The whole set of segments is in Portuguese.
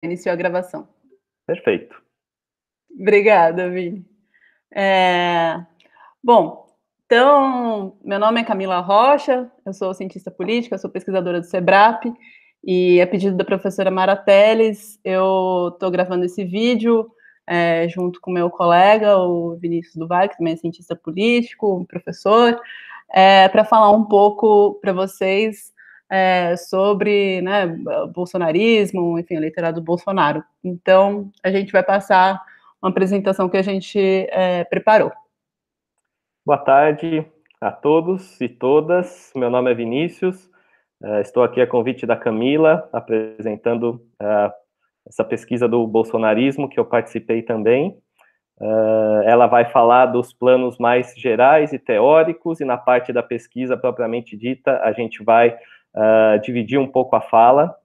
Iniciou a gravação. Perfeito. Obrigada, Vini. Bom, então, meu nome é Camila Rocha, eu sou cientista política, sou pesquisadora do SEBRAP, e a pedido da professora Mara Teles, eu estou gravando esse vídeo junto com meu colega, o Vinícius Duval, que também é cientista político, professor, para falar um pouco para vocês sobre, né, bolsonarismo, enfim, o eleitorado do Bolsonaro. Então, a gente vai passar uma apresentação que a gente preparou. Boa tarde a todos e todas. Meu nome é Vinícius. Estou aqui a convite da Camila, apresentando essa pesquisa do bolsonarismo, que eu participei também. Ela vai falar dos planos mais gerais e teóricos, e na parte da pesquisa propriamente dita, a gente vai dividir um pouco a fala,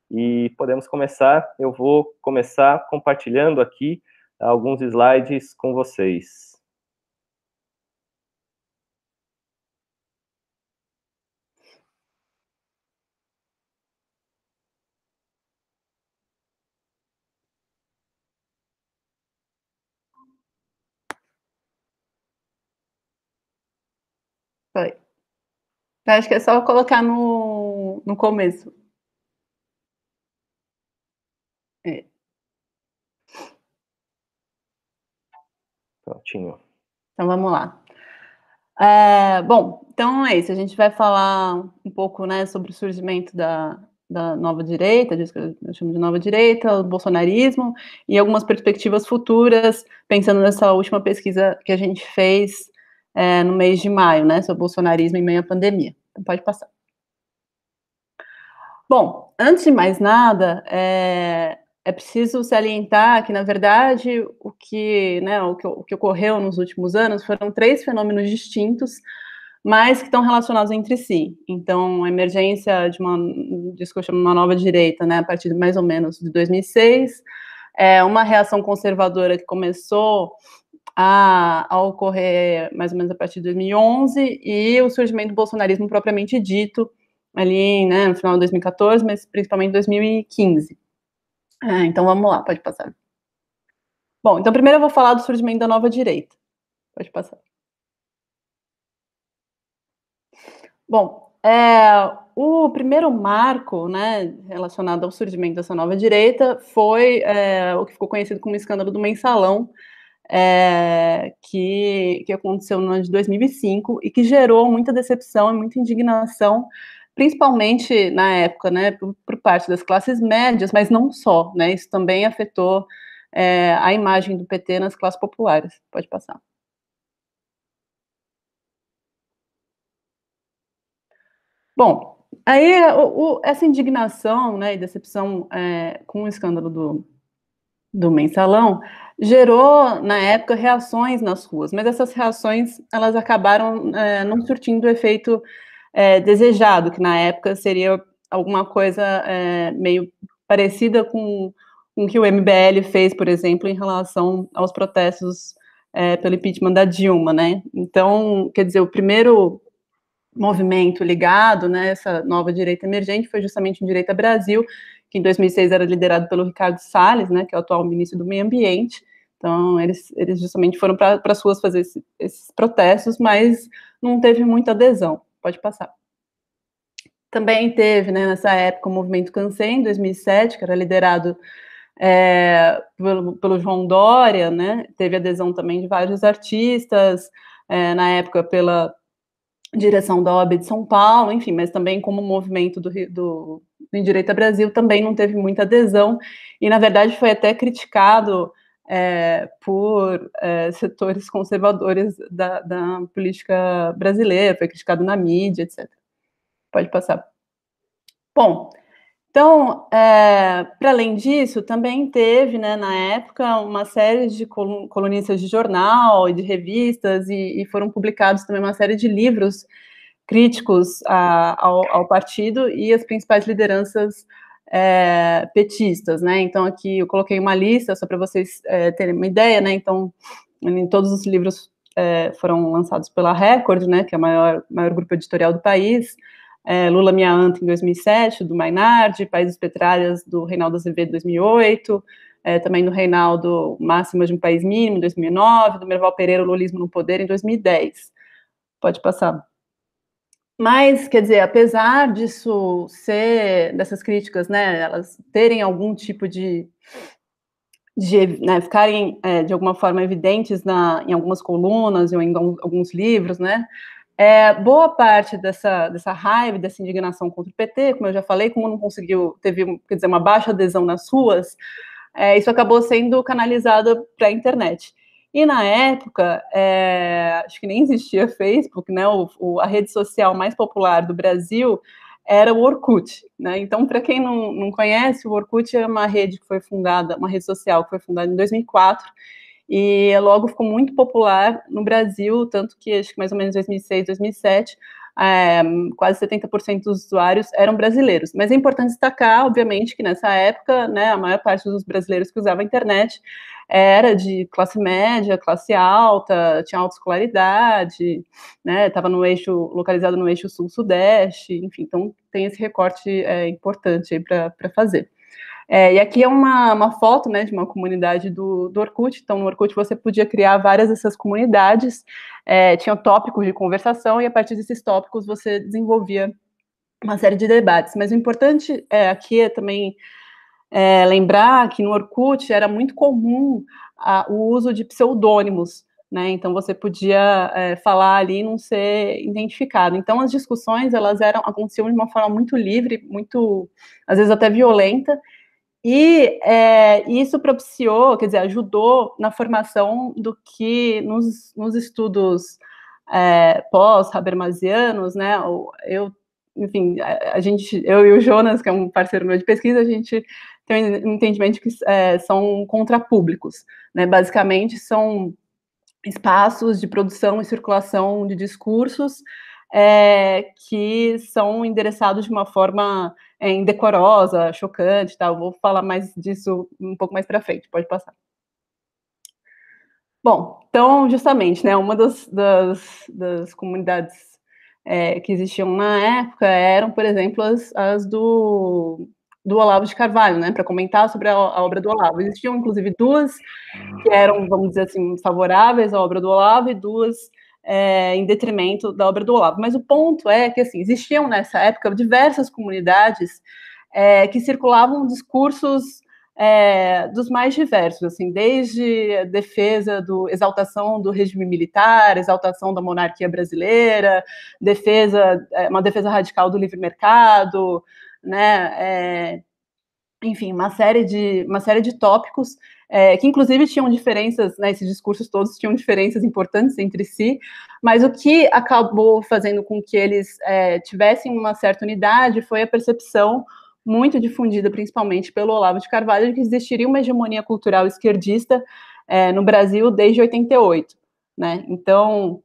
e podemos começar. Eu vou começar compartilhando aqui alguns slides com vocês. Foi. Eu acho que é só colocar no começo. É. Prontinho. Então, vamos lá. Bom, então é isso. A gente vai falar um pouco, né, sobre o surgimento da nova direita, disso que eu chamo de nova direita, o bolsonarismo, e algumas perspectivas futuras, pensando nessa última pesquisa que a gente fez no mês de maio, né, sobre o bolsonarismo em meio à pandemia. Então, pode passar. Bom, antes de mais nada, é preciso salientar que, na verdade, o que ocorreu nos últimos anos foram 3 fenômenos distintos, mas que estão relacionados entre si. Então, a emergência disso que eu chamo de uma nova direita, né, a partir de mais ou menos de 2006, uma reação conservadora que começou a ocorrer mais ou menos a partir de 2011, e o surgimento do bolsonarismo propriamente dito, ali, né, no final de 2014, mas principalmente em 2015. Então vamos lá, pode passar. Bom, então primeiro eu vou falar do surgimento da nova direita. Pode passar. Bom, o primeiro marco, né, relacionado ao surgimento dessa nova direita foi o que ficou conhecido como o escândalo do Mensalão, que aconteceu no ano de 2005 e que gerou muita decepção e muita indignação, principalmente na época, né, por parte das classes médias, mas não só, né, isso também afetou a imagem do PT nas classes populares. Pode passar. Bom, aí essa indignação, né, e decepção com o escândalo do Mensalão gerou, na época, reações nas ruas, mas essas reações, elas acabaram não surtindo o efeito desejado, que na época seria alguma coisa meio parecida com o que o MBL fez, por exemplo, em relação aos protestos pelo impeachment da Dilma, né? Então, quer dizer, o primeiro movimento ligado, né, essa nova direita emergente foi justamente o Direita Brasil, que em 2006 era liderado pelo Ricardo Salles, né, que é o atual ministro do Meio Ambiente. Então, eles justamente foram para as ruas fazer esses protestos, mas não teve muita adesão. Pode passar. Também teve, né, nessa época, o movimento Cansei, em 2007, que era liderado pelo João Dória, né, teve adesão também de vários artistas, na época pela direção da OAB de São Paulo, enfim, mas também como movimento do Direita Brasil também não teve muita adesão, e na verdade foi até criticado por setores conservadores da política brasileira, foi criticado na mídia, etc. Pode passar. Bom, então, para além disso, também teve, né, na época, uma série de colunistas de jornal e de revistas, e foram publicados também uma série de livros críticos ao partido e as principais lideranças petistas, né? Então, aqui eu coloquei uma lista, só para vocês terem uma ideia, né? Então, todos os livros foram lançados pela Record, né, que é o maior grupo editorial do país. Lula Minha Anta, em 2007, do Mainardi, Países Petralhas, do Reinaldo Azevedo, em 2008, também do Reinaldo, Máximas de um País Mínimo, em 2009, do Merval Pereira, o Lulismo no Poder, em 2010. Pode passar. Mas, quer dizer, apesar disso dessas críticas, né, elas terem algum tipo de né, ficarem de alguma forma evidentes em algumas colunas ou em alguns livros, né, boa parte dessa raiva, dessa indignação contra o PT, como eu já falei, como não conseguiu, teve, quer dizer, uma baixa adesão nas ruas, isso acabou sendo canalizado para a internet. E na época, acho que nem existia Facebook, né? A rede social mais popular do Brasil era o Orkut, né? Então, para quem não conhece, o Orkut é uma rede que foi fundada, uma rede social que foi fundada em 2004, e logo ficou muito popular no Brasil, tanto que acho que mais ou menos em 2006, 2007, quase 70% dos usuários eram brasileiros. Mas é importante destacar, obviamente, que nessa época, né, a maior parte dos brasileiros que usavam a internet era de classe média, classe alta, tinha alta escolaridade, né, estava localizado no eixo sul-sudeste, enfim, então tem esse recorte importante aí para fazer. E aqui é uma foto, né, de uma comunidade do Orkut. Então, no Orkut você podia criar várias dessas comunidades, tinha tópicos de conversação, e a partir desses tópicos você desenvolvia uma série de debates. Mas o importante aqui é também lembrar que no Orkut era muito comum o uso de pseudônimos, né? Então você podia falar ali e não ser identificado. Então as discussões aconteciam de uma forma muito livre, muito, às vezes até violenta, e isso propiciou, quer dizer, ajudou na formação do que nos estudos pós-habermasianos, né? Enfim, eu e o Jonas, que é um parceiro meu de pesquisa, a gente tem um entendimento que são contrapúblicos, né? Basicamente, são espaços de produção e circulação de discursos que são endereçados de uma forma indecorosa, chocante, tal. Vou falar mais disso um pouco mais para frente, pode passar. Bom, então, justamente, né, uma das comunidades que existiam na época eram, por exemplo, as do Olavo de Carvalho, né, para comentar sobre a obra do Olavo. Existiam, inclusive, duas que eram, vamos dizer assim, favoráveis à obra do Olavo e duas em detrimento da obra do Olavo. Mas o ponto é que, assim, existiam nessa época diversas comunidades que circulavam discursos dos mais diversos, assim, desde a defesa exaltação do regime militar, exaltação da monarquia brasileira, uma defesa radical do livre mercado, né, enfim, uma série de tópicos que inclusive tinham diferenças, né, esses discursos todos tinham diferenças importantes entre si, mas o que acabou fazendo com que eles tivessem uma certa unidade foi a percepção muito difundida, principalmente pelo Olavo de Carvalho, de que existiria uma hegemonia cultural esquerdista no Brasil desde 88, né? Então,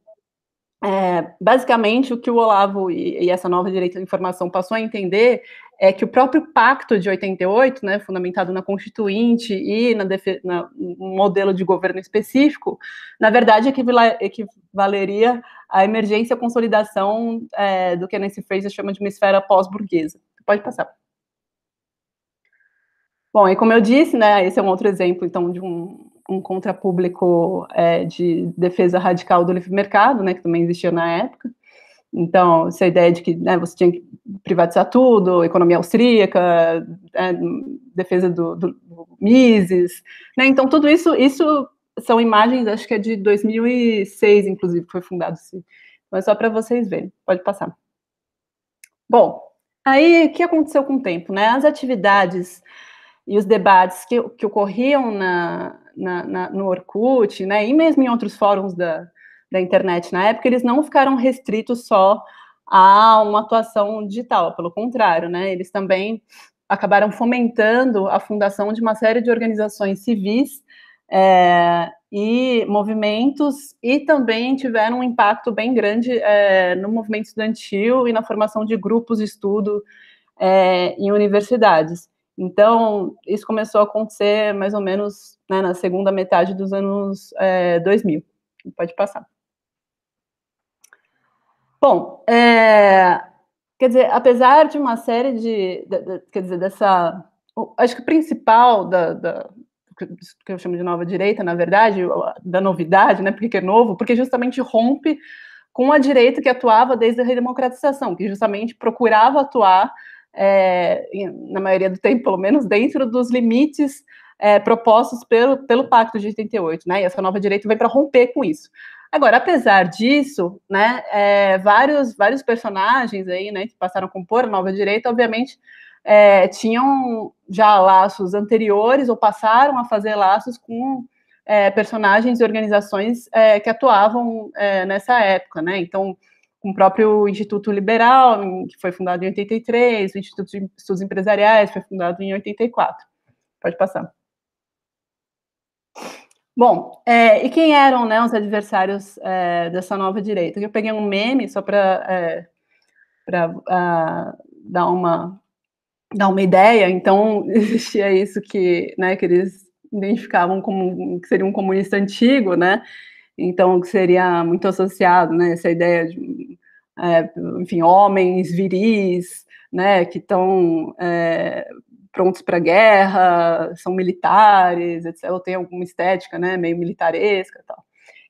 basicamente, o que o Olavo e essa nova direita da informação passou a entender é que o próprio pacto de 88, né, fundamentado na Constituinte e no modelo de governo específico, na verdade equivaleria à emergência e à consolidação do que a Nancy Fraser chama de uma esfera pós-burguesa. Pode passar. Bom, e como eu disse, né, esse é um outro exemplo, então, de um contrapúblico de defesa radical do livre mercado, né, que também existia na época. Então, essa ideia de que você tinha que privatizar tudo, economia austríaca, defesa do Mises, né? Então, tudo isso são imagens, acho que é de 2006, inclusive, que foi fundado esse. Mas só para vocês verem, pode passar. Bom, aí o que aconteceu com o tempo, né? As atividades e os debates que ocorriam no Orkut, né, e mesmo em outros fóruns da internet na época, eles não ficaram restritos só a uma atuação digital, pelo contrário, né, eles também acabaram fomentando a fundação de uma série de organizações civis e movimentos, e também tiveram um impacto bem grande no movimento estudantil e na formação de grupos de estudo em universidades. Então, isso começou a acontecer mais ou menos na segunda metade dos anos 2000. Pode passar. Bom, quer dizer, apesar de uma série quer dizer, acho que o principal que eu chamo de nova direita, na verdade, da novidade, né, porque é novo, porque justamente rompe com a direita que atuava desde a redemocratização, que justamente procurava atuar, na maioria do tempo, pelo menos, dentro dos limites propostos pelo Pacto de 88, né, e essa nova direita vem para romper com isso. Agora, apesar disso, né, vários personagens aí, né, que passaram a compor a nova direita, obviamente, tinham já laços anteriores ou passaram a fazer laços com personagens e organizações que atuavam nessa época, né? Então, com o próprio Instituto Liberal, que foi fundado em 83, o Instituto de Estudos Empresariais foi fundado em 84. Pode passar. Bom, e quem eram, né, os adversários dessa nova direita? Eu peguei um meme só para dar uma ideia. Então, existia isso que eles identificavam como que seria um comunista antigo, né? Então, que seria muito associado, né, essa ideia de, enfim, homens viris, né, que estão prontos para a guerra, são militares, etc., ou tem alguma estética, né, meio militaresca e tal.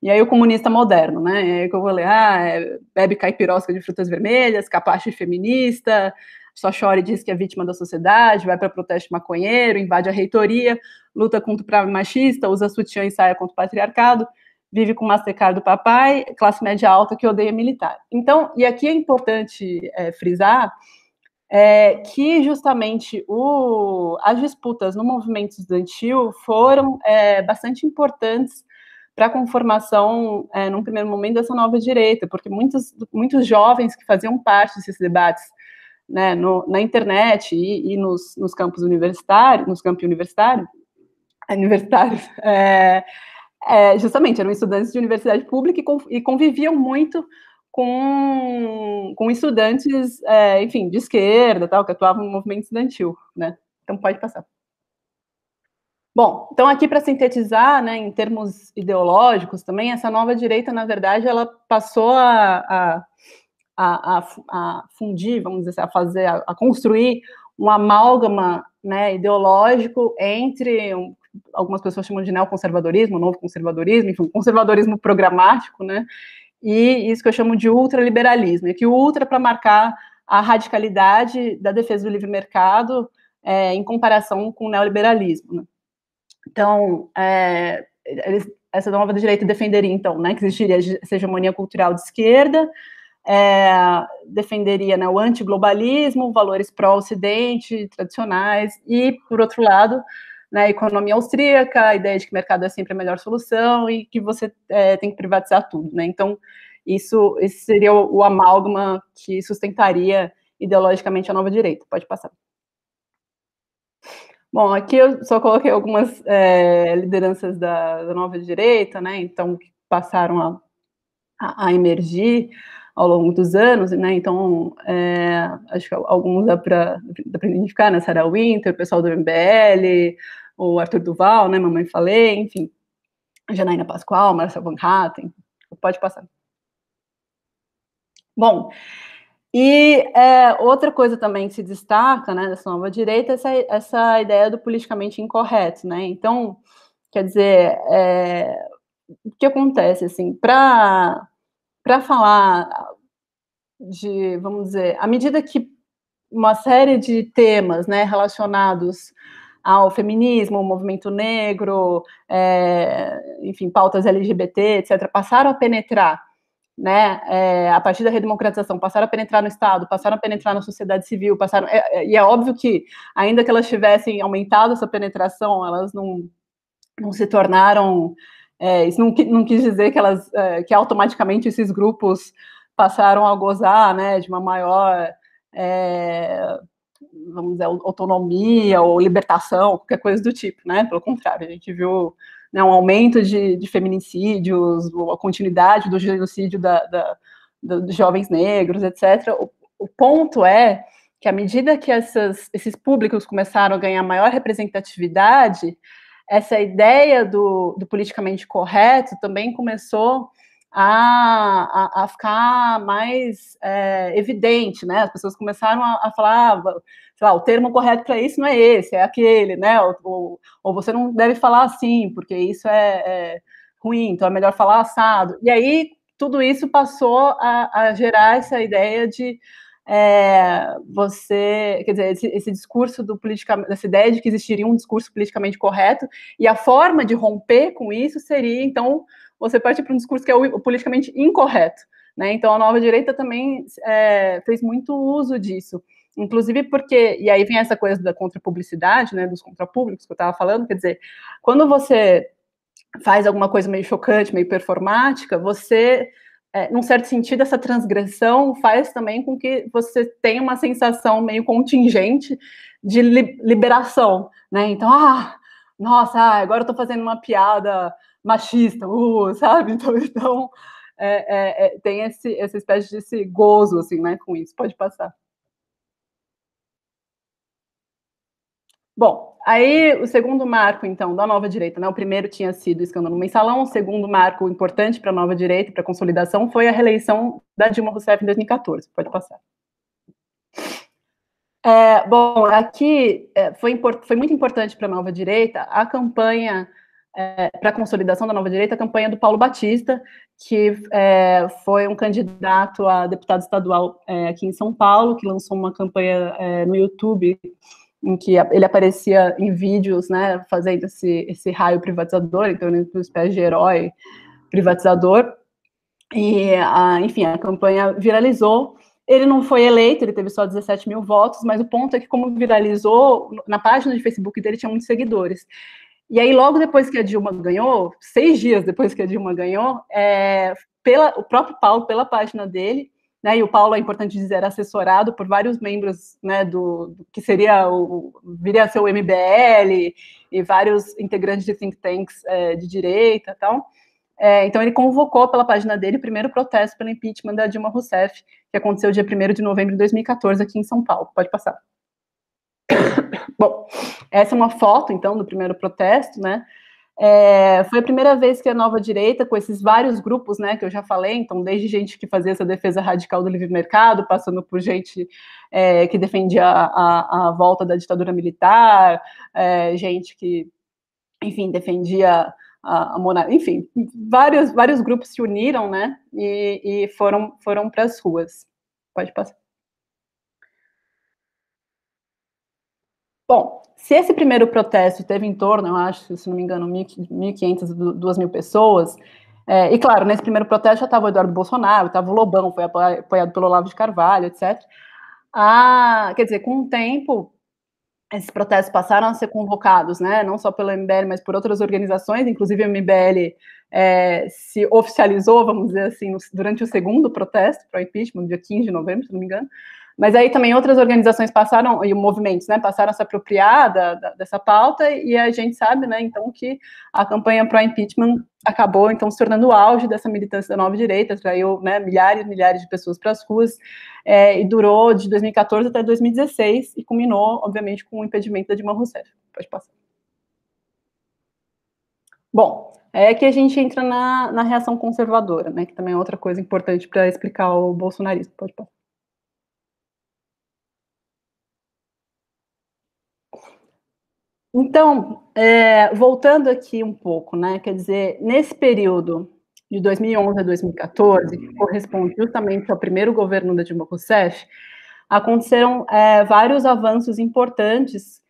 E aí o comunista moderno, né, e aí que eu vou ler, bebe caipirosca de frutas vermelhas, capacho feminista, só chora e diz que é vítima da sociedade, vai para protesto maconheiro, invade a reitoria, luta contra o prazo machista, usa sutiã e saia contra o patriarcado, vive com o Mastercard do papai, classe média alta que odeia militar. Então, e aqui é importante frisar que justamente as disputas no movimento estudantil foram bastante importantes para a conformação, num primeiro momento, dessa nova direita, porque muitos jovens que faziam parte desses debates, né, na internet e nos campos universitários, justamente eram estudantes de universidade pública e conviviam muito com estudantes, enfim, de esquerda, tal, que atuavam no movimento estudantil, né? Então pode passar. Bom, então aqui para sintetizar, né, em termos ideológicos também, essa nova direita, na verdade, ela passou a fundir, vamos dizer, a construir um amálgama, né, ideológico entre algumas pessoas chamam de neoconservadorismo, novo conservadorismo, enfim, conservadorismo programático, né, e isso que eu chamo de ultraliberalismo, e que o ultra para marcar a radicalidade da defesa do livre mercado em comparação com o neoliberalismo, né. Então, essa nova direita defenderia, então, né, que existiria essa hegemonia cultural de esquerda, defenderia, né, o antiglobalismo, valores pró-Ocidente, tradicionais, e, por outro lado, né, a economia austríaca, a ideia de que o mercado é sempre a melhor solução e que você tem que privatizar tudo, né? Então, esse seria o amálgama que sustentaria ideologicamente a nova direita. Pode passar. Bom, aqui eu só coloquei algumas lideranças da nova direita, né? Então, que passaram a emergir ao longo dos anos, né? Então, acho que alguns dá para identificar, né? Sarah Winter, o pessoal do MBL, o Arthur Duval, né? Mamãe Falei, enfim, Janaína Pascoal, Marcel Van Hatten, pode passar. Bom, e outra coisa também que se destaca, né, dessa nova direita, é essa ideia do politicamente incorreto, né? Então, quer dizer, o que acontece, assim, para falar vamos dizer, à medida que uma série de temas, né, relacionados ao feminismo, ao movimento negro, enfim, pautas LGBT, etc., passaram a penetrar, né, a partir da redemocratização, passaram a penetrar no Estado, passaram a penetrar na sociedade civil, e é óbvio que, ainda que elas tivessem aumentado essa penetração, elas não se tornaram, isso não quis dizer que automaticamente esses grupos passaram a gozar, né, de uma maior, vamos dizer, autonomia ou libertação, qualquer coisa do tipo, né? Pelo contrário, a gente viu, né, um aumento de feminicídios, a continuidade do genocídio dos jovens negros, etc. O ponto é que, à medida que esses públicos começaram a ganhar maior representatividade, essa ideia do politicamente correto também começou a ficar mais evidente, né? As pessoas começaram a falar, sei lá, o termo correto para isso não é esse, é aquele, né? Ou você não deve falar assim, porque isso é ruim, então é melhor falar assado. E aí tudo isso passou a gerar essa ideia de você, quer dizer, esse discurso do politicamente, essa ideia de que existiria um discurso politicamente correto, e a forma de romper com isso seria, então, você parte para um discurso que é o politicamente incorreto, né? Então a nova direita também fez muito uso disso, inclusive porque, e aí vem essa coisa da contrapublicidade, né, dos contrapúblicos que eu estava falando, quer dizer, quando você faz alguma coisa meio chocante, meio performática, você, num certo sentido, essa transgressão faz também com que você tenha uma sensação meio contingente de liberação, né? Então, nossa, agora eu tô fazendo uma piada machista, sabe? Então tem essa espécie de esse gozo, assim, né, com isso. Pode passar. Bom, aí o segundo marco, então, da nova direita, né? O primeiro tinha sido o escândalo no Mensalão, o segundo marco importante para a nova direita, para a consolidação, foi a reeleição da Dilma Rousseff em 2014. Pode passar. Bom, aqui foi muito importante para a nova direita a campanha, para a consolidação da nova direita, a campanha do Paulo Batista, que foi um candidato a deputado estadual aqui em São Paulo, que lançou uma campanha no YouTube, em que ele aparecia em vídeos, né, fazendo esse raio privatizador, então ele é uma espécie de herói privatizador, e, enfim, a campanha viralizou. Ele não foi eleito, ele teve só 17 mil votos, mas o ponto é que, como viralizou, na página de Facebook dele tinha muitos seguidores. E aí, logo depois que a Dilma ganhou, 6 dias depois que a Dilma ganhou, o próprio Paulo, pela página dele, né, e o Paulo, é importante dizer, era assessorado por vários membros, né, do que viria a ser o MBL, e vários integrantes de think tanks de direita e tal. Então, ele convocou pela página dele o primeiro protesto pelo impeachment da Dilma Rousseff, que aconteceu dia 1º de novembro de 2014, aqui em São Paulo. Pode passar. Bom, essa é uma foto, então, do primeiro protesto, né? Foi a primeira vez que a nova direita, com esses vários grupos, né, que eu já falei, então, desde gente que fazia essa defesa radical do livre mercado, passando por gente que defendia a volta da ditadura militar, gente que, enfim, defendia a monarquia, enfim, vários grupos se uniram, né, e foram para as ruas. Pode passar. Bom, se esse primeiro protesto teve em torno, eu acho, se não me engano, 1.500, 2.000 pessoas, e claro, nesse primeiro protesto já estava o Eduardo Bolsonaro, estava o Lobão, foi apoiado pelo Olavo de Carvalho, etc. Quer dizer, com o tempo, esses protestos passaram a ser convocados, né, não só pelo MBL, mas por outras organizações, inclusive o MBL se oficializou, vamos dizer assim, durante o segundo protesto para o impeachment, no dia 15 de novembro, se não me engano. Mas aí também outras organizações passaram, e movimentos, né, passaram a se apropriar dessa pauta, e a gente sabe, né, então, que a campanha pró-impeachment acabou, então, se tornando o auge dessa militância da nova direita, atraiu, né, milhares e milhares de pessoas para as ruas, e durou de 2014 até 2016, e culminou, obviamente, com o impedimento da Dilma Rousseff. Pode passar. Bom, é que a gente entra na reação conservadora, né, que também é outra coisa importante para explicar o bolsonarismo. Pode passar. Então, voltando aqui um pouco, né, quer dizer, nesse período de 2011 a 2014, que corresponde justamente ao primeiro governo da Dilma Rousseff, aconteceram vários avanços importantes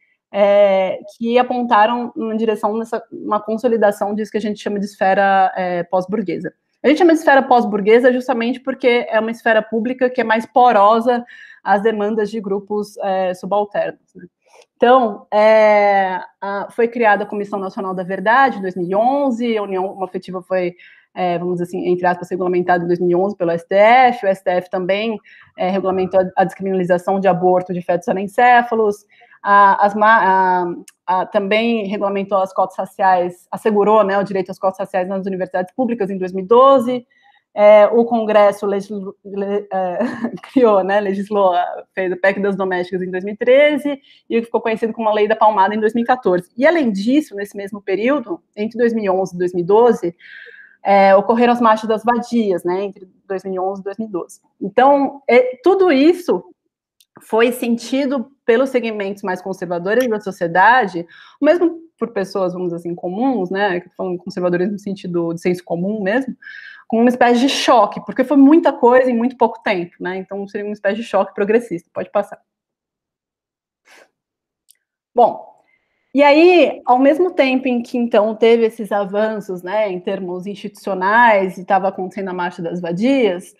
que apontaram na direção uma consolidação disso que a gente chama de esfera pós-burguesa. A gente chama de esfera pós-burguesa justamente porque é uma esfera pública que é mais porosa às demandas de grupos subalternos, né? Então, foi criada a Comissão Nacional da Verdade em 2011, a União Homoafetiva foi, vamos dizer assim, entre aspas, regulamentada em 2011 pelo STF, o STF também regulamentou a descriminalização de aborto de fetos anencéfalos, também regulamentou as cotas raciais, assegurou, né, o direito às cotas raciais nas universidades públicas em 2012, o Congresso criou, né, legislou, fez a PEC das domésticas em 2013 e ficou conhecido como a Lei da Palmada em 2014. E, além disso, nesse mesmo período, entre 2011 e 2012, ocorreram as marchas das vadias, né, entre 2011 e 2012. Então, tudo isso foi sentido pelos segmentos mais conservadores da sociedade, mesmo por pessoas, vamos dizer assim, comuns, né, falando conservadores no sentido de senso comum mesmo, com uma espécie de choque, porque foi muita coisa em muito pouco tempo, né, então seria uma espécie de choque progressista. Pode passar. Bom, e aí, ao mesmo tempo em que, então, teve esses avanços, né, em termos institucionais, e estava acontecendo a Marcha das Vadias,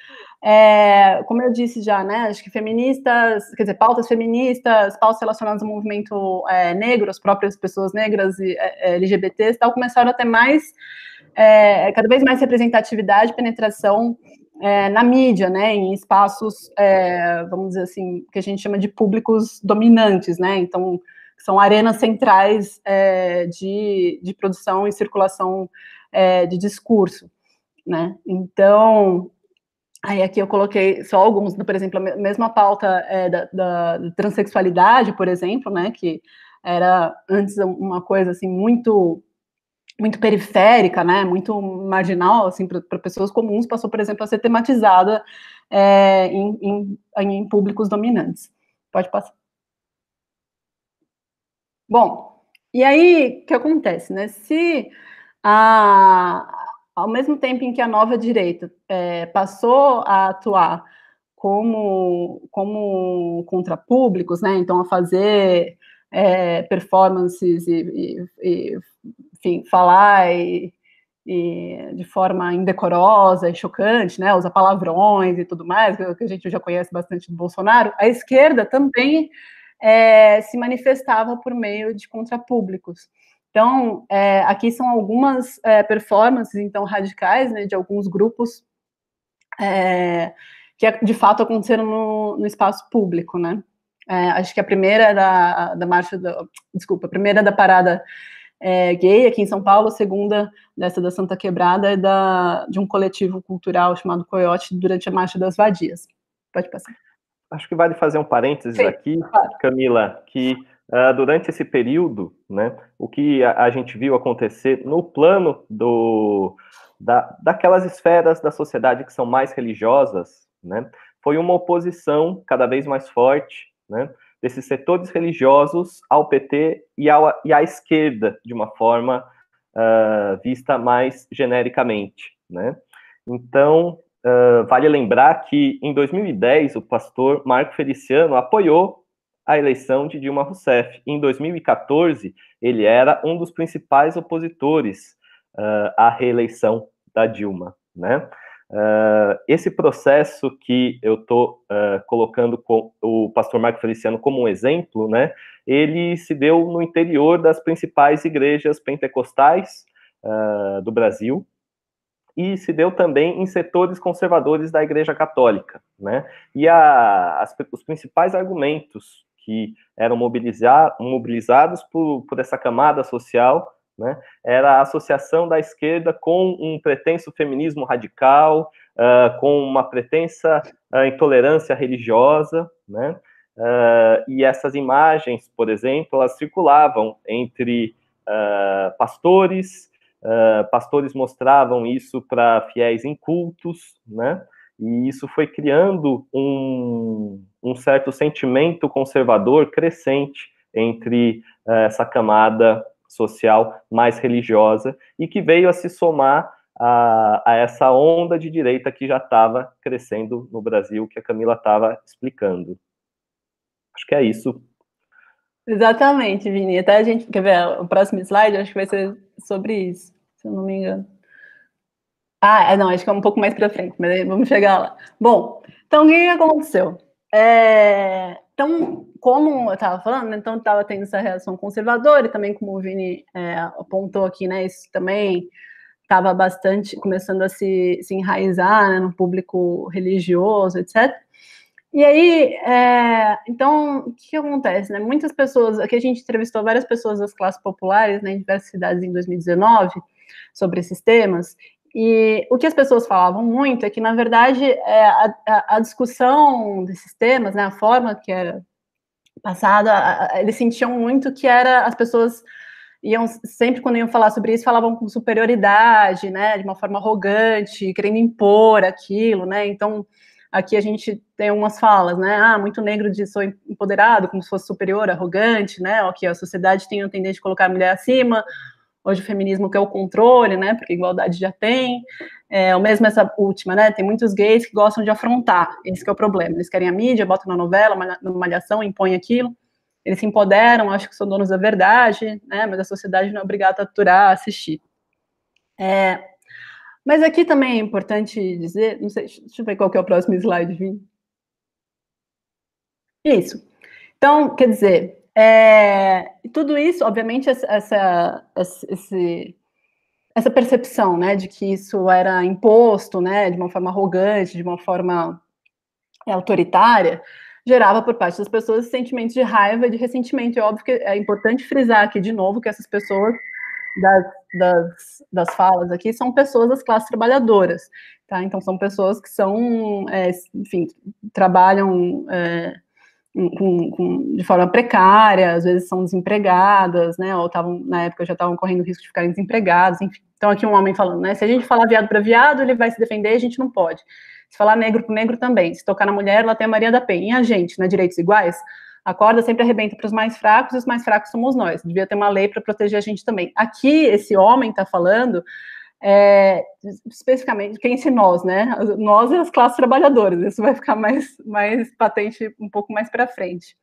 como eu disse já, né, acho que feministas, quer dizer, pautas feministas, pautas relacionadas ao movimento negro, as próprias pessoas negras e LGBTs, tal, começaram a ter mais, cada vez mais representatividade, penetração na mídia, né, em espaços, vamos dizer assim, que a gente chama de públicos dominantes, né, então, são arenas centrais de produção e circulação de discurso, né? Então, aí aqui eu coloquei só alguns, por exemplo, a mesma pauta da transexualidade, por exemplo, né? Que era antes uma coisa assim muito periférica, né? Muito marginal, assim, para pessoas comuns, passou, por exemplo, a ser tematizada em públicos dominantes. Pode passar. Bom, e aí, o que acontece, né? Se ao mesmo tempo em que a nova direita passou a atuar como contrapúblicos, né? Então, a fazer performances enfim, falar de forma indecorosa e chocante, né? Usar palavrões e tudo mais, que a gente já conhece bastante do Bolsonaro, a esquerda também se manifestava por meio de contrapúblicos. Então, aqui são algumas performances, então, radicais, né, de alguns grupos que, de fato, aconteceram no espaço público, né. Acho que a primeira é da marcha, desculpa, a primeira é da parada gay aqui em São Paulo, a segunda dessa da Santa Quebrada é de um coletivo cultural chamado Coiote durante a Marcha das Vadias. Pode passar. Acho que vale fazer um parênteses Sim, aqui, claro. Camila, que durante esse período, né, o que a gente viu acontecer no plano daquelas esferas da sociedade que são mais religiosas, né, foi uma oposição cada vez mais forte, né, desses setores religiosos ao PT e à esquerda, de uma forma vista mais genericamente, né. Então, vale lembrar que, em 2010, o pastor Marco Feliciano apoiou a eleição de Dilma Rousseff. Em 2014, ele era um dos principais opositores à reeleição da Dilma, né? Esse processo que eu estou colocando com o pastor Marco Feliciano como um exemplo, né? Ele se deu no interior das principais igrejas pentecostais do Brasil, e se deu também em setores conservadores da Igreja Católica, né? E os principais argumentos que eram mobilizados por essa camada social, né, era a associação da esquerda com um pretenso feminismo radical, com uma pretensa intolerância religiosa, né? E essas imagens, por exemplo, elas circulavam entre pastores. Pastores mostravam isso para fiéis incultos, né? E isso foi criando um certo sentimento conservador crescente entre essa camada social mais religiosa e que veio a se somar a essa onda de direita que já estava crescendo no Brasil, que a Camila estava explicando. Acho que é isso. Exatamente, Vini. Até a gente quer ver o próximo slide, acho que vai ser sobre isso, se eu não me engano. Não, acho que é um pouco mais para frente, mas aí vamos chegar lá. Bom, então o que aconteceu? Então, como eu estava falando, então estava tendo essa reação conservadora e também, como o Vini apontou aqui, né, isso também estava bastante começando a se enraizar, né, no público religioso, etc. E aí, então, o que acontece, né? Muitas pessoas, aqui a gente entrevistou várias pessoas das classes populares, né, em diversas cidades em 2019, sobre esses temas, e o que as pessoas falavam muito é que, na verdade, a discussão desses temas, né, a forma que era passada, eles sentiam muito que as pessoas sempre quando iam falar sobre isso, falavam com superioridade, né, de uma forma arrogante, querendo impor aquilo, né, então aqui a gente tem umas falas, né, muito negro de sou empoderado, como se fosse superior, arrogante, né, ó, que a sociedade tem a tendência de colocar a mulher acima, hoje o feminismo quer o controle, né, porque a igualdade já tem, o mesmo essa última, né, tem muitos gays que gostam de afrontar, esse que é o problema, eles querem a mídia, botam na novela, na malhação, impõem aquilo, eles se empoderam, acham que são donos da verdade, né, mas a sociedade não é obrigada a aturar, a assistir. Mas aqui também é importante dizer, não sei, deixa eu ver qual que é o próximo slide, Vini. Isso. Então, quer dizer, tudo isso, obviamente, essa percepção, né, de que isso era imposto, né, de uma forma arrogante, de uma forma autoritária, gerava por parte das pessoas sentimentos de raiva e de ressentimento. É óbvio que é importante frisar aqui de novo que essas pessoas das falas aqui são pessoas das classes trabalhadoras, tá? Então são pessoas que são, enfim, trabalham de forma precária, às vezes são desempregadas, né? Ou na época já estavam correndo risco de ficarem desempregados, enfim. Então aqui um homem falando, né? Se a gente falar viado para viado, ele vai se defender, a gente não pode. Se falar negro para negro também. Se tocar na mulher, ela tem a Maria da Penha. E a gente, né? Direitos iguais? A corda sempre arrebenta para os mais fracos, e os mais fracos somos nós. Devia ter uma lei para proteger a gente também. Aqui, esse homem está falando, especificamente, quem se nós, né? Nós é as classes trabalhadoras, isso vai ficar mais patente um pouco mais para frente.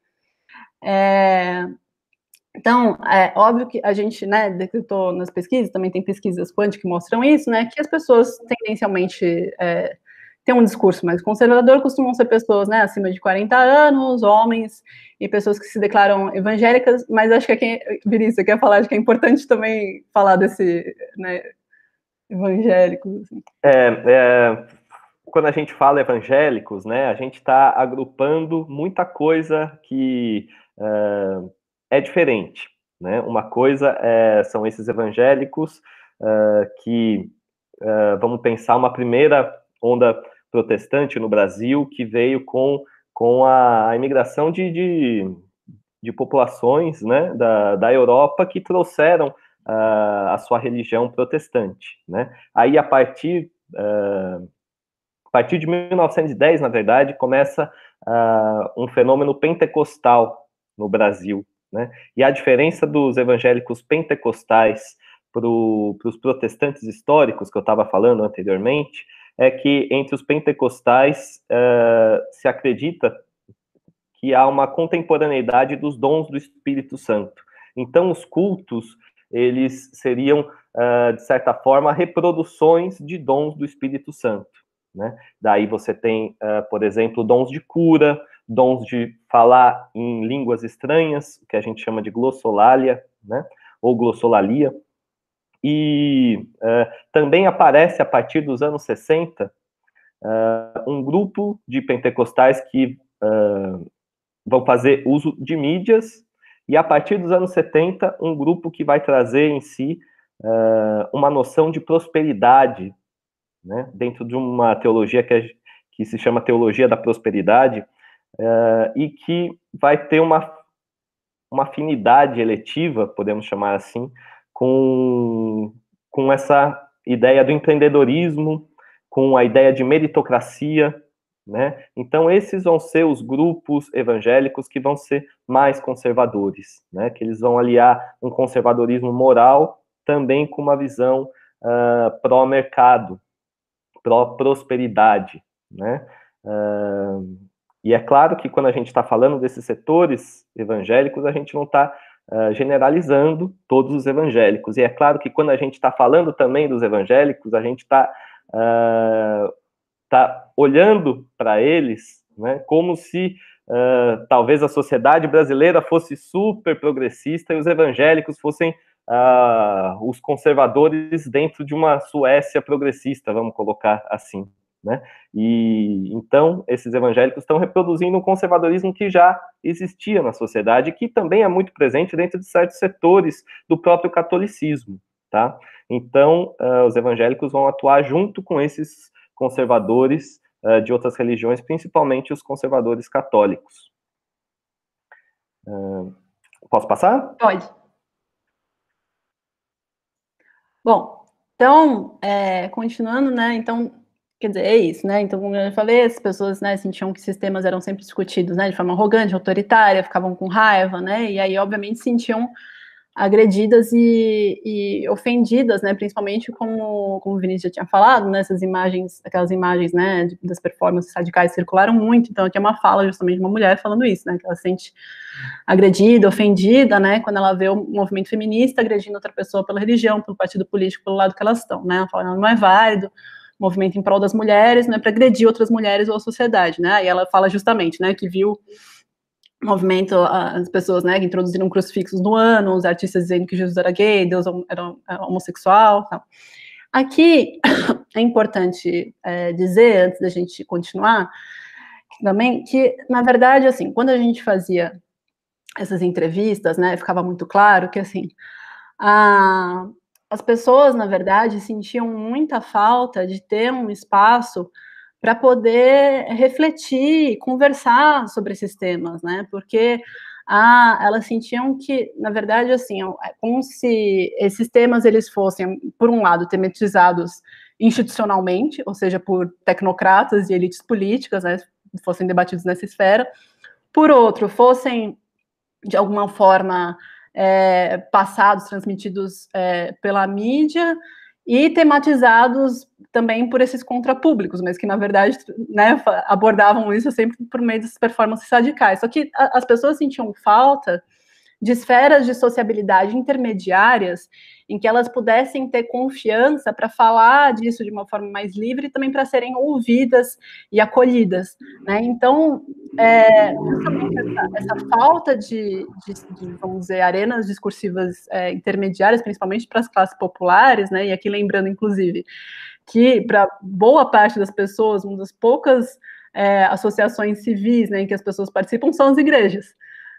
Então, é óbvio que a gente, né, detectou nas pesquisas, também tem pesquisas quant que mostram isso, né, que as pessoas tendencialmente têm um discurso mais conservador, costumam ser pessoas, né, acima de 40 anos, homens, e pessoas que se declaram evangélicas, mas acho que Vinícius, você quer falar de que é importante também falar desse, né, evangélicos. Assim. Quando a gente fala evangélicos, né, a gente está agrupando muita coisa que é diferente, né? Uma coisa são esses evangélicos que, vamos pensar, uma primeira onda protestante no Brasil que veio com a imigração de populações, né, da Europa que trouxeram a sua religião protestante, né? Aí, a partir de 1910, na verdade, começa um fenômeno pentecostal no Brasil, né? E a diferença dos evangélicos pentecostais para os protestantes históricos, que eu estava falando anteriormente, é que entre os pentecostais se acredita que há uma contemporaneidade dos dons do Espírito Santo. Então, os cultos, eles seriam, de certa forma, reproduções de dons do Espírito Santo. Né? Daí você tem, por exemplo, dons de cura, dons de falar em línguas estranhas, que a gente chama de glossolalia, né? Ou glossolalia. E também aparece, a partir dos anos 60, um grupo de pentecostais que vão fazer uso de mídias, e a partir dos anos 70, um grupo que vai trazer em si uma noção de prosperidade, né, dentro de uma teologia que se chama teologia da prosperidade, e que vai ter uma afinidade eletiva, podemos chamar assim, com essa ideia do empreendedorismo, com a ideia de meritocracia, né? Então, esses vão ser os grupos evangélicos que vão ser mais conservadores, né? Que eles vão aliar um conservadorismo moral também com uma visão pró-mercado, pró-prosperidade, né? E é claro que quando a gente está falando desses setores evangélicos, a gente não está generalizando todos os evangélicos. E é claro que quando a gente está falando também dos evangélicos, a gente está olhando para eles, né, como se talvez a sociedade brasileira fosse super progressista e os evangélicos fossem os conservadores dentro de uma Suécia progressista, vamos colocar assim. Né? E então esses evangélicos estão reproduzindo um conservadorismo que já existia na sociedade, que também é muito presente dentro de certos setores do próprio catolicismo, tá? Então os evangélicos vão atuar junto com esses conservadores de outras religiões, principalmente os conservadores católicos. Posso passar? Pode. Bom, então, continuando, né, então, quer dizer, é isso, né, então, como eu falei, as pessoas, né, sentiam que sistemas eram sempre discutidos, né, de forma arrogante, autoritária, ficavam com raiva, né, e aí, obviamente, sentiam agredidas e ofendidas, né, principalmente como o Vinícius já tinha falado, né, essas imagens, aquelas imagens, né, das performances radicais circularam muito, então aqui é uma fala justamente de uma mulher falando isso, né, que ela se sente agredida, ofendida, né, quando ela vê o movimento feminista agredindo outra pessoa pela religião, pelo partido político, pelo lado que elas estão, né, ela fala, não é válido, movimento em prol das mulheres, não é para agredir outras mulheres ou a sociedade, né, e ela fala justamente, né, que viu movimento, as pessoas, né, que introduziram crucifixos no ano, os artistas dizendo que Jesus era gay, Deus era homossexual, tal. Aqui é importante dizer, antes da gente continuar, também, que, na verdade, assim, quando a gente fazia essas entrevistas, né, ficava muito claro que, assim, as pessoas, na verdade, sentiam muita falta de ter um espaço para poder refletir, conversar sobre esses temas, né? Porque elas sentiam que, na verdade, assim, é como se esses temas eles fossem, por um lado, tematizados institucionalmente, ou seja, por tecnocratas e elites políticas, né, fossem debatidos nessa esfera, por outro, fossem de alguma forma passados, transmitidos pela mídia e tematizados também por esses contrapúblicos, mas que na verdade, né, abordavam isso sempre por meio dessas performances radicais. Só que as pessoas sentiam falta de esferas de sociabilidade intermediárias em que elas pudessem ter confiança para falar disso de uma forma mais livre e também para serem ouvidas e acolhidas, né? Então, justamente essa falta de, vamos dizer, arenas discursivas intermediárias, principalmente para as classes populares, né? E aqui lembrando, inclusive, que para boa parte das pessoas, uma das poucas associações civis, né, em que as pessoas participam são as igrejas,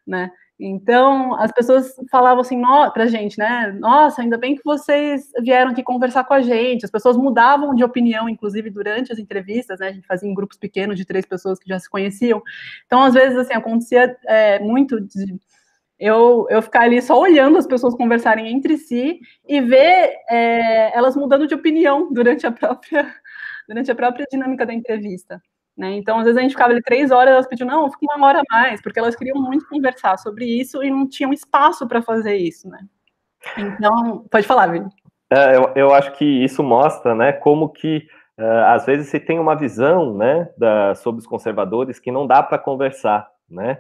né? Então, as pessoas falavam assim para a gente, né? Nossa, ainda bem que vocês vieram aqui conversar com a gente. As pessoas mudavam de opinião, inclusive, durante as entrevistas, né? A gente fazia em grupos pequenos de 3 pessoas que já se conheciam. Então, às vezes, assim, acontecia muito de eu ficar ali só olhando as pessoas conversarem entre si e ver elas mudando de opinião durante a própria dinâmica da entrevista. Né? Então, às vezes a gente ficava ali 3 horas, elas pediam, não, fica 1 hora a mais, porque elas queriam muito conversar sobre isso e não tinham espaço para fazer isso. Né? Então, pode falar, Vini. Eu acho que isso mostra, né, como que às vezes se tem uma visão, né, sobre os conservadores que não dá para conversar, né?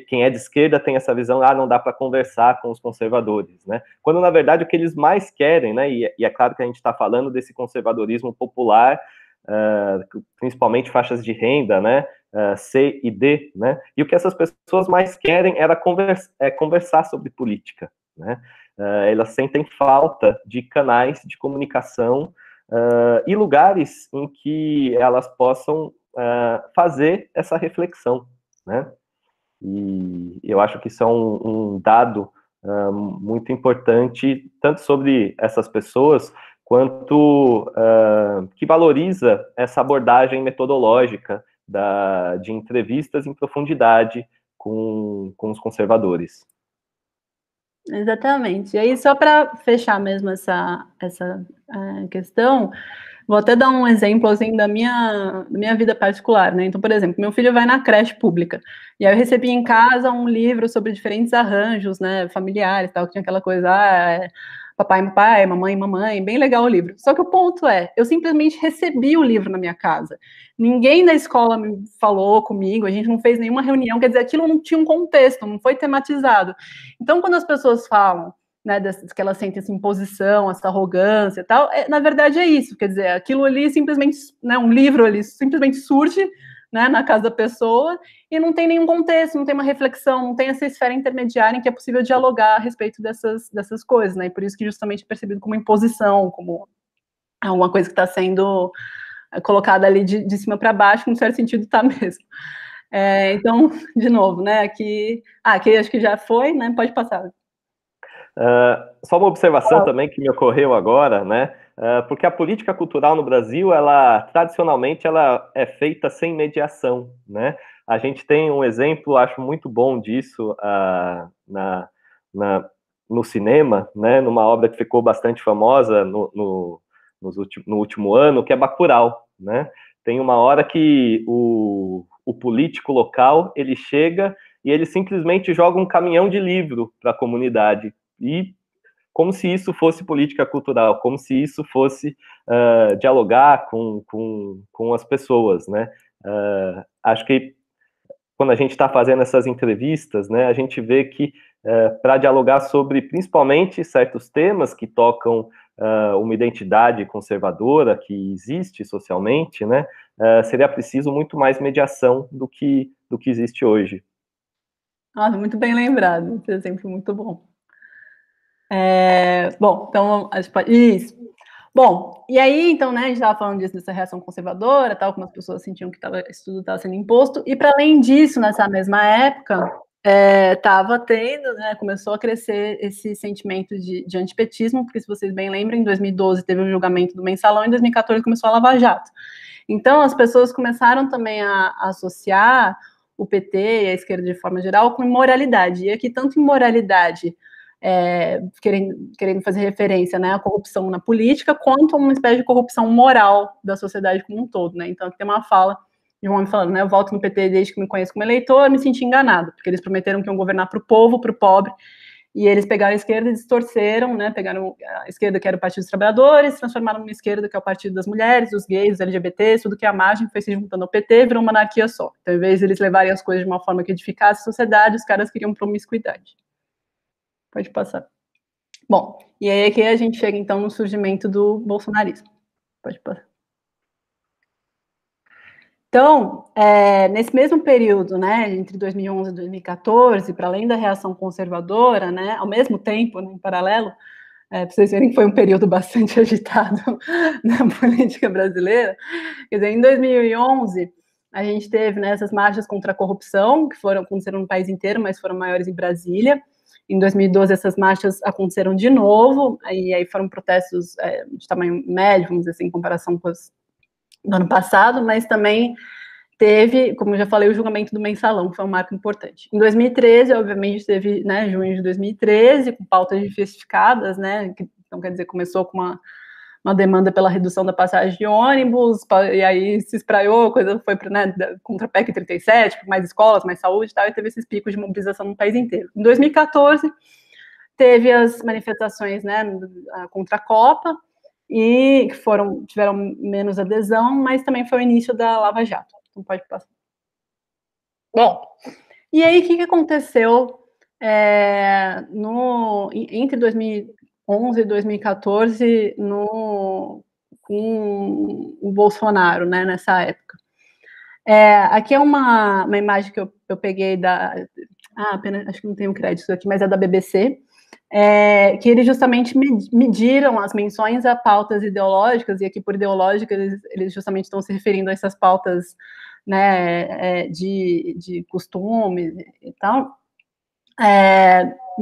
Quem é de esquerda tem essa visão, não dá para conversar com os conservadores, né? Quando na verdade o que eles mais querem, né, e é claro que a gente está falando desse conservadorismo popular, principalmente faixas de renda, né, C e D, né? E o que essas pessoas mais querem era conversar sobre política, né? Elas sentem falta de canais de comunicação e lugares em que elas possam fazer essa reflexão, né? E eu acho que isso é um dado muito importante, tanto sobre essas pessoas, quanto que valoriza essa abordagem metodológica de entrevistas em profundidade com os conservadores. Exatamente. E aí, só para fechar mesmo essa questão, vou até dar um exemplo assim da minha vida particular, né? Então, por exemplo, meu filho vai na creche pública, e aí eu recebi em casa um livro sobre diferentes arranjos, né, familiares, tal, que tinha aquela coisa, papai, mamãe, mamãe, bem legal o livro. Só que o ponto é, eu simplesmente recebi o livro na minha casa. Ninguém da escola me falou comigo, a gente não fez nenhuma reunião, quer dizer, aquilo não tinha um contexto, não foi tematizado. Então, quando as pessoas falam, né, que elas sentem essa imposição, essa arrogância e tal, na verdade é isso, quer dizer, aquilo ali simplesmente, né, um livro ali simplesmente surge, né, na casa da pessoa e não tem nenhum contexto, não tem uma reflexão, não tem essa esfera intermediária em que é possível dialogar a respeito dessas coisas, né, e por isso que justamente é percebido como imposição, como alguma coisa que está sendo colocada ali de cima para baixo, num certo sentido está mesmo. Então, de novo, né, aqui acho que já foi, né, pode passar. Só uma observação também que me ocorreu agora, né? Porque a política cultural no Brasil, tradicionalmente, ela é feita sem mediação, né? A gente tem um exemplo, acho muito bom disso, no cinema, né, numa obra que ficou bastante famosa no último ano, que é Bacurau, né? Tem uma hora que o político local, ele chega e ele simplesmente joga um caminhão de livro para a comunidade, e como se isso fosse política cultural, como se isso fosse dialogar com as pessoas, né? Acho que quando a gente está fazendo essas entrevistas, né, a gente vê que para dialogar sobre, principalmente, certos temas que tocam uma identidade conservadora que existe socialmente, né, seria preciso muito mais mediação do que existe hoje. Nossa, muito bem lembrado, esse exemplo muito bom. Bom, então, isso. Bom, e aí, então, né, a gente estava falando disso, dessa reação conservadora, tal, como as pessoas sentiam que isso tudo estava sendo imposto, e para além disso, nessa mesma época, estava tendo, né, começou a crescer esse sentimento de antipetismo, porque se vocês bem lembram, em 2012 teve o julgamento do Mensalão, em 2014 começou a Lava Jato. Então, as pessoas começaram também a associar o PT e a esquerda de forma geral com imoralidade, e aqui tanto imoralidade querendo fazer referência, né, à corrupção na política, quanto a uma espécie de corrupção moral da sociedade como um todo, né? Então, aqui tem uma fala de um homem falando, né, eu voto no PT desde que me conheço como eleitor, me senti enganado, porque eles prometeram que iam governar para o povo, para o pobre, e eles pegaram a esquerda e distorceram, né, pegaram a esquerda, que era o Partido dos Trabalhadores, transformaram numa esquerda, que é o Partido das Mulheres, dos gays, dos LGBTs, tudo que é a margem, foi se juntando ao PT, virou uma anarquia só. Então, ao invés de eles levarem as coisas de uma forma que edificasse a sociedade, os caras queriam promiscuidade. Pode passar. Bom, e aí aqui a gente chega, então, no surgimento do bolsonarismo. Pode passar. Então, nesse mesmo período, né, entre 2011 e 2014, para além da reação conservadora, né, ao mesmo tempo, né, em paralelo, para vocês verem que foi um período bastante agitado na política brasileira, quer dizer, em 2011, a gente teve, né, essas marchas contra a corrupção, que aconteceram no país inteiro, mas foram maiores em Brasília. Em 2012, essas marchas aconteceram de novo, e aí foram protestos de tamanho médio, vamos dizer assim, em comparação com os do ano passado, mas também teve, como eu já falei, o julgamento do Mensalão, que foi um marco importante. Em 2013, obviamente, teve, né, junho de 2013, com pautas diversificadas, né, então, quer dizer, começou com uma demanda pela redução da passagem de ônibus, e aí se espraiou, a coisa foi né, contra a PEC 37, mais escolas, mais saúde e tal, e teve esses picos de mobilização no país inteiro. Em 2014, teve as manifestações, né, contra a Copa, e que tiveram menos adesão, mas também foi o início da Lava Jato. Então pode passar. Bom, e aí o que aconteceu entre 2011 e 2014 com o Bolsonaro, né, nessa época? Aqui é uma imagem que eu peguei apenas, acho que não tem um crédito aqui, mas é da BBC, que eles justamente mediram as menções a pautas ideológicas, e aqui por ideológicas eles justamente estão se referindo a essas pautas, né, de costumes e tal,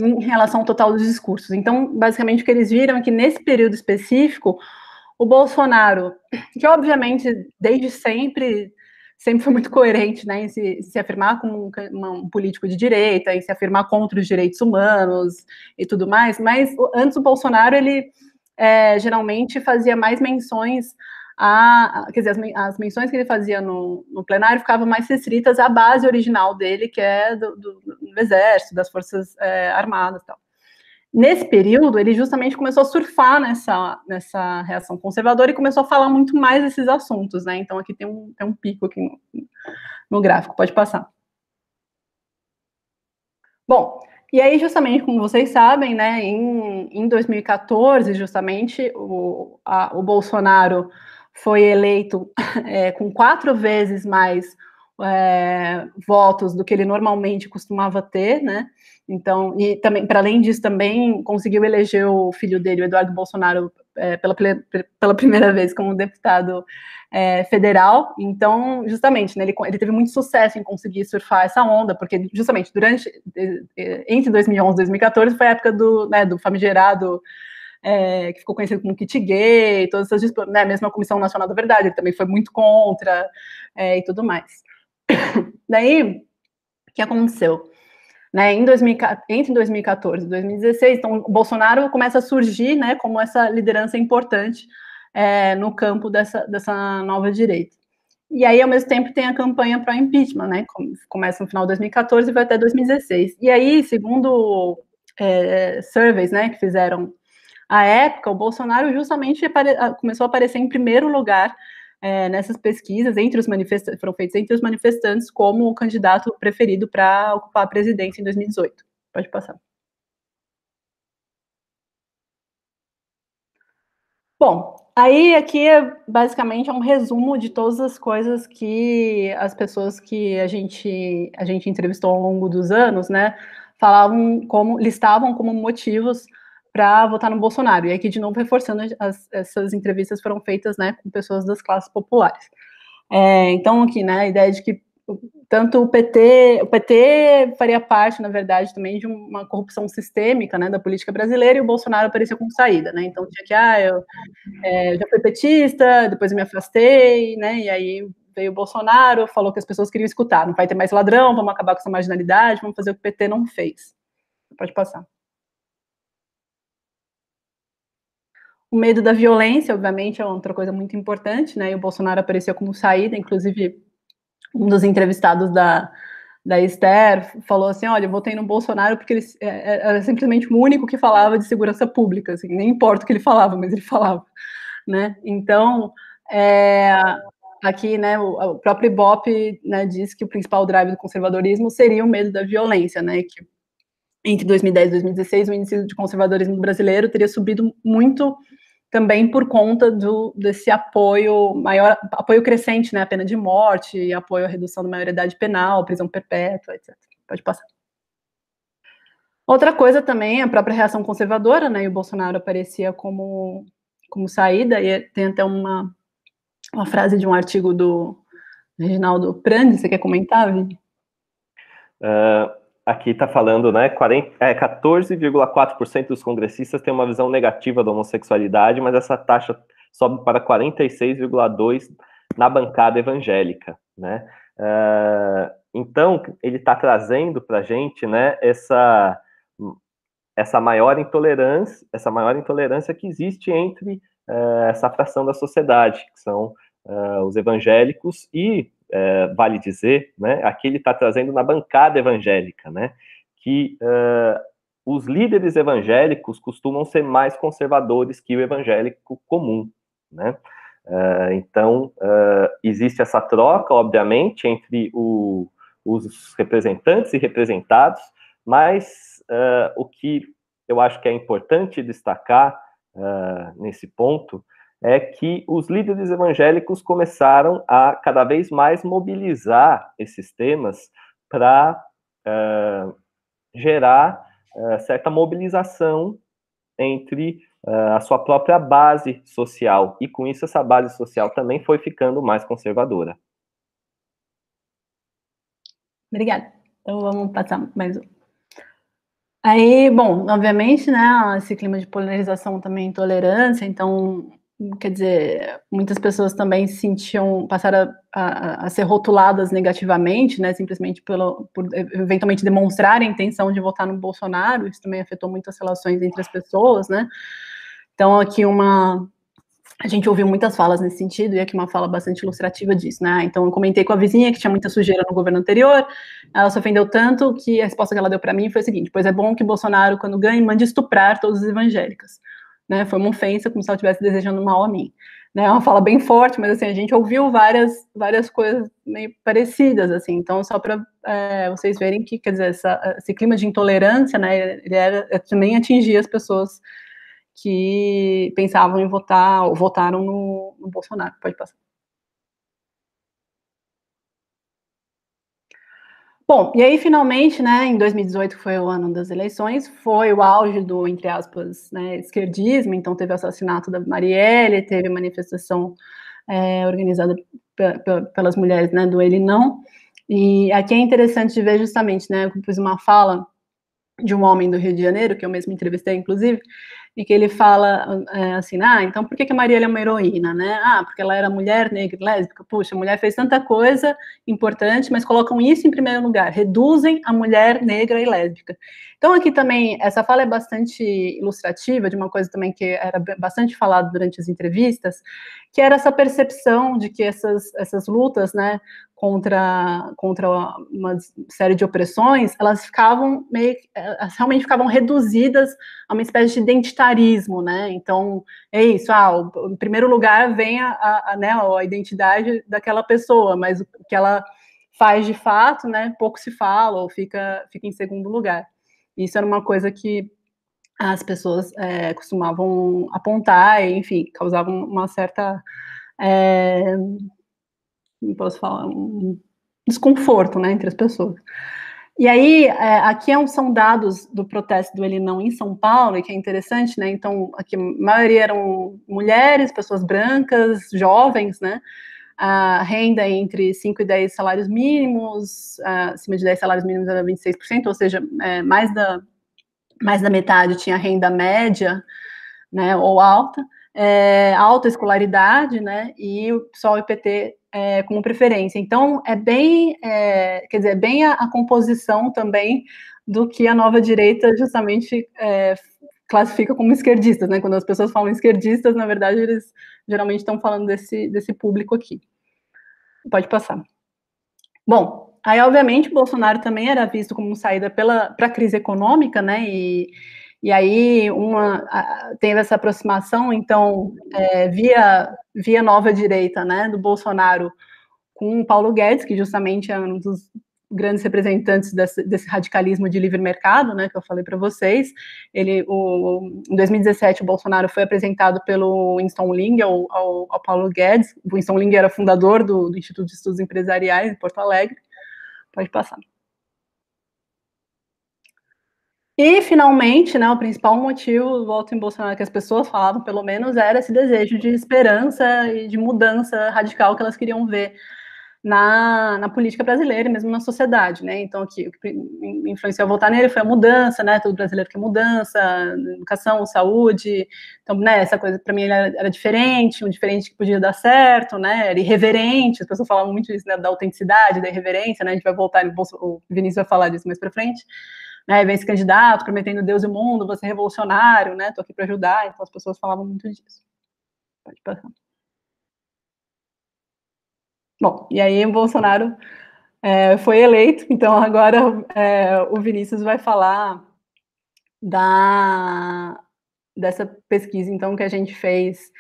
em relação ao total dos discursos. Então, basicamente, o que eles viram é que nesse período específico, o Bolsonaro, que obviamente desde sempre foi muito coerente, né, em se afirmar como um político de direita, em se afirmar contra os direitos humanos e tudo mais, mas antes o Bolsonaro, ele geralmente fazia mais menções quer dizer, as menções que ele fazia no plenário ficavam mais restritas à base original dele, que é do Exército, das Forças Armadas e tal. Nesse período, ele justamente começou a surfar nessa reação conservadora e começou a falar muito mais desses assuntos, né? Então, aqui tem um pico aqui no gráfico, pode passar. Bom, e aí, justamente, como vocês sabem, né, em 2014, justamente, o Bolsonaro foi eleito com 4 vezes mais votos do que ele normalmente costumava ter, né? Então, e também, para além disso, também conseguiu eleger o filho dele, o Eduardo Bolsonaro, pela primeira vez como deputado federal. Então, justamente, né, ele teve muito sucesso em conseguir surfar essa onda, porque justamente entre 2011 e 2014 foi a época do famigerado que ficou conhecido como kit gay, todas essas disputas, né, mesmo a Comissão Nacional da Verdade, ele também foi muito contra e tudo mais. Daí, o que aconteceu? né, entre 2014 e 2016, então o Bolsonaro começa a surgir, né, como essa liderança importante no campo dessa nova direita. E aí, ao mesmo tempo, tem a campanha para impeachment, né, começa no final de 2014 e vai até 2016. E aí, segundo surveys, né, que fizeram à época, o Bolsonaro justamente começou a aparecer em primeiro lugar nessas pesquisas, foram feitas entre os manifestantes, como o candidato preferido para ocupar a presidência em 2018. Pode passar. Bom, aí aqui basicamente é um resumo de todas as coisas que as pessoas que a gente entrevistou ao longo dos anos, né, listavam como motivos para votar no Bolsonaro. E aqui, de novo, reforçando, essas entrevistas foram feitas, né, com pessoas das classes populares. Então, aqui, né, a ideia de que tanto o PT faria parte, na verdade, também de uma corrupção sistêmica, né, da política brasileira, e o Bolsonaro apareceu como saída, né, então tinha que, eu já fui petista, depois eu me afastei, né, e aí veio o Bolsonaro, falou que as pessoas queriam escutar, não vai ter mais ladrão, vamos acabar com essa marginalidade, vamos fazer o que o PT não fez. Pode passar. O medo da violência, obviamente, é outra coisa muito importante, né, e o Bolsonaro apareceu como saída, inclusive um dos entrevistados da Esther falou assim, olha, eu votei no Bolsonaro porque ele era simplesmente o único que falava de segurança pública, assim, nem importa o que ele falava, mas ele falava, né, então, aqui, né, o próprio Ibope, né, disse que o principal drive do conservadorismo seria o medo da violência, né, que entre 2010 e 2016 o índice de conservadorismo brasileiro teria subido muito também por conta desse apoio crescente, né, à pena de morte, apoio à redução da maioridade penal, prisão perpétua, etc. Pode passar. Outra coisa também, a própria reação conservadora, né, e o Bolsonaro aparecia como saída, e tem até uma frase de um artigo do Reginaldo Prandi, você quer comentar, Vini? Aqui está falando, né, 14,4% dos congressistas têm uma visão negativa da homossexualidade, mas essa taxa sobe para 46,2% na bancada evangélica, né? Então, ele está trazendo para a gente, né, essa maior intolerância que existe entre essa fração da sociedade, que são os evangélicos, e vale dizer, né, aqui ele está trazendo na bancada evangélica, né, que os líderes evangélicos costumam ser mais conservadores que o evangélico comum, né. Então, existe essa troca, obviamente, entre os representantes e representados, mas o que eu acho que é importante destacar nesse ponto é que os líderes evangélicos começaram a cada vez mais mobilizar esses temas para gerar certa mobilização entre a sua própria base social, e com isso essa base social também foi ficando mais conservadora. Obrigada. Então vamos passar mais um. Aí, bom, obviamente, né, esse clima de polarização também, intolerância, então, quer dizer, muitas pessoas também passaram a ser rotuladas negativamente, né, simplesmente por eventualmente demonstrarem a intenção de votar no Bolsonaro, isso também afetou muito as relações entre as pessoas, né, então aqui a gente ouviu muitas falas nesse sentido, e aqui uma fala bastante ilustrativa disso, né? Então, eu comentei com a vizinha que tinha muita sujeira no governo anterior, ela se ofendeu tanto que a resposta que ela deu para mim foi a seguinte: pois é bom que Bolsonaro, quando ganhe, mande estuprar todos os evangélicos. Né? Foi uma ofensa, como se ela estivesse desejando mal a mim. Né? É uma fala bem forte, mas assim, a gente ouviu várias coisas meio parecidas, assim. Então, só para vocês verem que, quer dizer, esse clima de intolerância, né, ele também atingia as pessoas que pensavam em votar, ou votaram no Bolsonaro. Pode passar. Bom, e aí, finalmente, né, em 2018, que foi o ano das eleições, foi o auge do, entre aspas, né, esquerdismo, então teve o assassinato da Marielle, teve a manifestação organizada pelas mulheres, né, do Ele Não, e aqui é interessante de ver justamente, né, eu pus uma fala de um homem do Rio de Janeiro, que eu mesmo entrevistei, inclusive, e que ele fala assim, então por que a Marielle é uma heroína, né? Porque ela era mulher, negra e lésbica. Puxa, a mulher fez tanta coisa importante, mas colocam isso em primeiro lugar, reduzem a mulher negra e lésbica. Então aqui também, essa fala é bastante ilustrativa de uma coisa também que era bastante falada durante as entrevistas, que era essa percepção de que essas lutas, né, contra uma série de opressões, elas ficavam elas realmente ficavam reduzidas a uma espécie de identitarismo, né? Então, é isso, em primeiro lugar vem a identidade daquela pessoa, mas o que ela faz de fato, né, pouco se fala, ou fica em segundo lugar. Isso era uma coisa que as pessoas costumavam apontar, e, enfim, causavam uma certa, não posso falar, um desconforto, né, entre as pessoas. E aí, aqui são dados do protesto do Ele Não em São Paulo, e que é interessante, né, então, aqui a maioria eram mulheres, pessoas brancas, jovens, né, a renda entre 5 e 10 salários mínimos, acima de 10 salários mínimos era 26%, ou seja, mais da metade tinha renda média, né, ou alta, alta escolaridade, né, e o PSOL e o PT como preferência. Então, quer dizer, bem a composição também do que a nova direita justamente classifica como esquerdistas, né, quando as pessoas falam esquerdistas, na verdade, eles geralmente estão falando desse público aqui. Pode passar. Bom, aí, obviamente, o Bolsonaro também era visto como saída para a crise econômica, né, e aí teve essa aproximação, então, via nova direita, né, do Bolsonaro com o Paulo Guedes, que justamente é um dos grandes representantes desse radicalismo de livre mercado, né, que eu falei para vocês. Em 2017, o Bolsonaro foi apresentado pelo Winston Ling ao Paulo Guedes. O Winston Ling era fundador do Instituto de Estudos Empresariais em Porto Alegre. Pode passar. E, finalmente, né, o principal motivo do voto em Bolsonaro que as pessoas falavam, pelo menos, era esse desejo de esperança e de mudança radical que elas queriam ver na política brasileira e mesmo na sociedade, né? Então, o que me influenciou a votar nele foi a mudança, né? Todo brasileiro quer mudança, educação, saúde. Então, né, essa coisa, para mim, era diferente, um diferente que podia dar certo, né? Era irreverente, as pessoas falavam muito isso, né, da autenticidade, da irreverência, né? A gente vai voltar, o Vinícius vai falar disso mais para frente. Né, vem esse candidato prometendo Deus e o mundo, você é revolucionário, né? Tô aqui para ajudar. Então, as pessoas falavam muito disso. Pode passar. Bom, e aí o Bolsonaro foi eleito, então agora o Vinícius vai falar dessa pesquisa, então, que a gente fez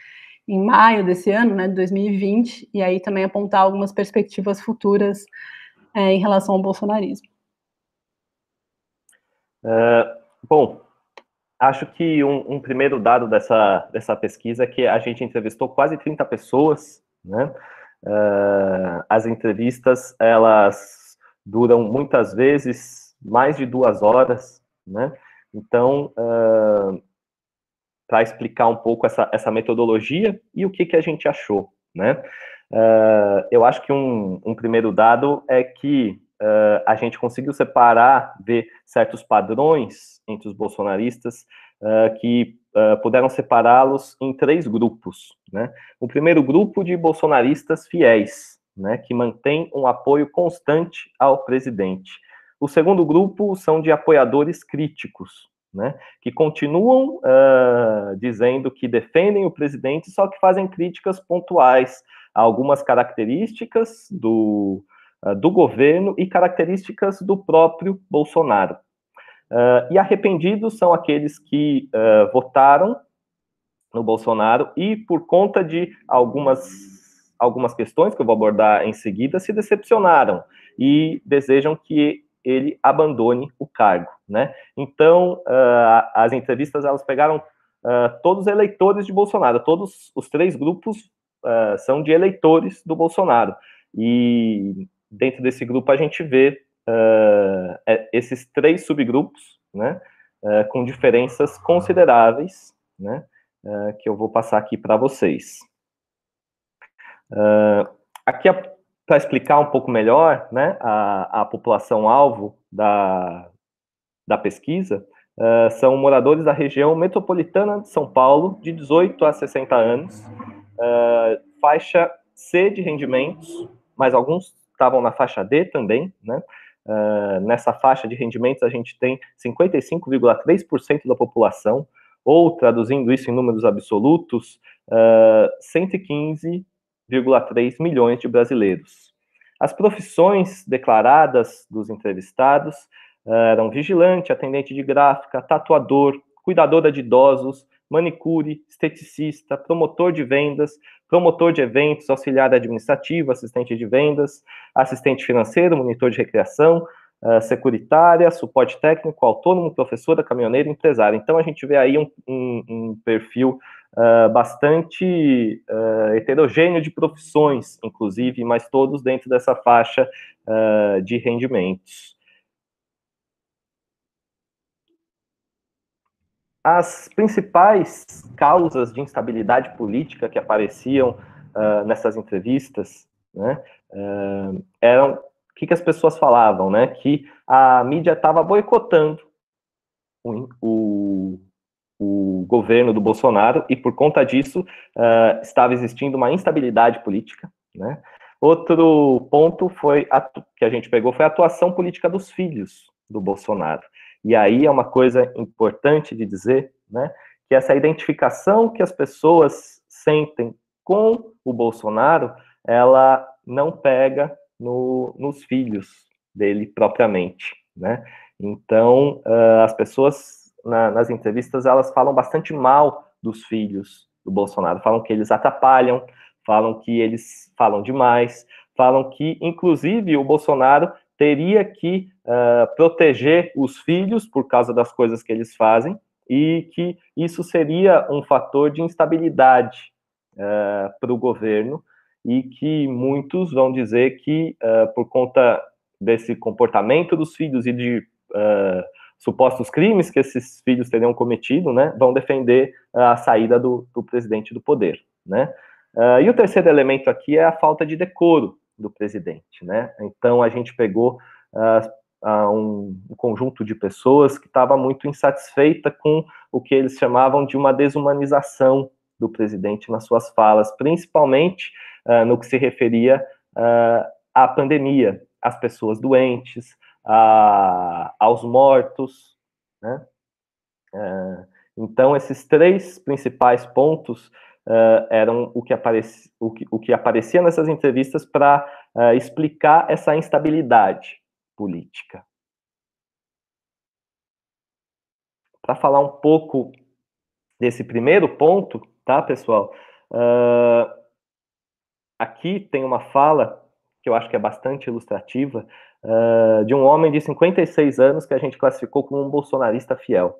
em maio desse ano, né, de 2020, e aí também apontar algumas perspectivas futuras em relação ao bolsonarismo. Bom, acho que um primeiro dado dessa pesquisa é que a gente entrevistou quase 30 pessoas, né? As entrevistas, elas duram muitas vezes mais de 2 horas, né? Então, para explicar um pouco essa metodologia e o que a gente achou, né? Eu acho que um primeiro dado é que a gente conseguiu separar, ver certos padrões entre os bolsonaristas que puderam separá-los em 3 grupos, né? O primeiro grupo de bolsonaristas fiéis, né, que mantém um apoio constante ao presidente. O segundo grupo são de apoiadores críticos, né, que continuam dizendo que defendem o presidente, só que fazem críticas pontuais a algumas características do governo e características do próprio Bolsonaro. E arrependidos são aqueles que votaram no Bolsonaro e, por conta de algumas questões que eu vou abordar em seguida, se decepcionaram e desejam que ele abandone o cargo, né? Então, as entrevistas, elas pegaram todos os eleitores de Bolsonaro, todos os 3 grupos são de eleitores do Bolsonaro, e dentro desse grupo a gente vê esses 3 subgrupos, né, com diferenças consideráveis, né, que eu vou passar aqui para vocês. Aqui para explicar um pouco melhor, né, a população-alvo da pesquisa, são moradores da região metropolitana de São Paulo, de 18 a 60 anos, faixa C de rendimentos, mas alguns estavam na faixa D também, né? Nessa faixa de rendimentos a gente tem 55,3% da população, ou, traduzindo isso em números absolutos, 115,3 milhões de brasileiros. As profissões declaradas dos entrevistados eram vigilante, atendente de gráfica, tatuador, cuidadora de idosos, manicure, esteticista, promotor de vendas, promotor de eventos, auxiliar administrativo, assistente de vendas, assistente financeiro, monitor de recreação, securitária, suporte técnico, autônomo, professora, caminhoneiro, empresário. Então, a gente vê aí um perfil bastante heterogêneo de profissões, inclusive, mas todos dentro dessa faixa de rendimentos. As principais causas de instabilidade política que apareciam nessas entrevistas, né, eram o que as pessoas falavam, né, que a mídia estava boicotando o governo do Bolsonaro e, por conta disso, estava existindo uma instabilidade política, né. Outro ponto que a gente pegou foi a atuação política dos filhos do Bolsonaro. E aí é uma coisa importante de dizer, né, que essa identificação que as pessoas sentem com o Bolsonaro, ela não pega nos filhos dele propriamente, né? Então, as pessoas nas entrevistas, elas falam bastante mal dos filhos do Bolsonaro, falam que eles atrapalham, falam que eles falam demais, falam que, inclusive, o Bolsonaro teria que proteger os filhos por causa das coisas que eles fazem e que isso seria um fator de instabilidade para o governo e que muitos vão dizer que, por conta desse comportamento dos filhos e de supostos crimes que esses filhos teriam cometido, né, vão defender a saída do presidente do poder, né? E o terceiro elemento aqui é a falta de decoro do presidente, né? Então a gente pegou um conjunto de pessoas que estava muito insatisfeita com o que eles chamavam de uma desumanização do presidente nas suas falas, principalmente no que se referia à pandemia, às pessoas doentes, aos mortos, né? Então esses três principais pontos eram o que aparecia nessas entrevistas para explicar essa instabilidade política. Para falar um pouco desse primeiro ponto, tá, pessoal? Aqui tem uma fala que eu acho que é bastante ilustrativa, de um homem de 56 anos que a gente classificou como um bolsonarista fiel.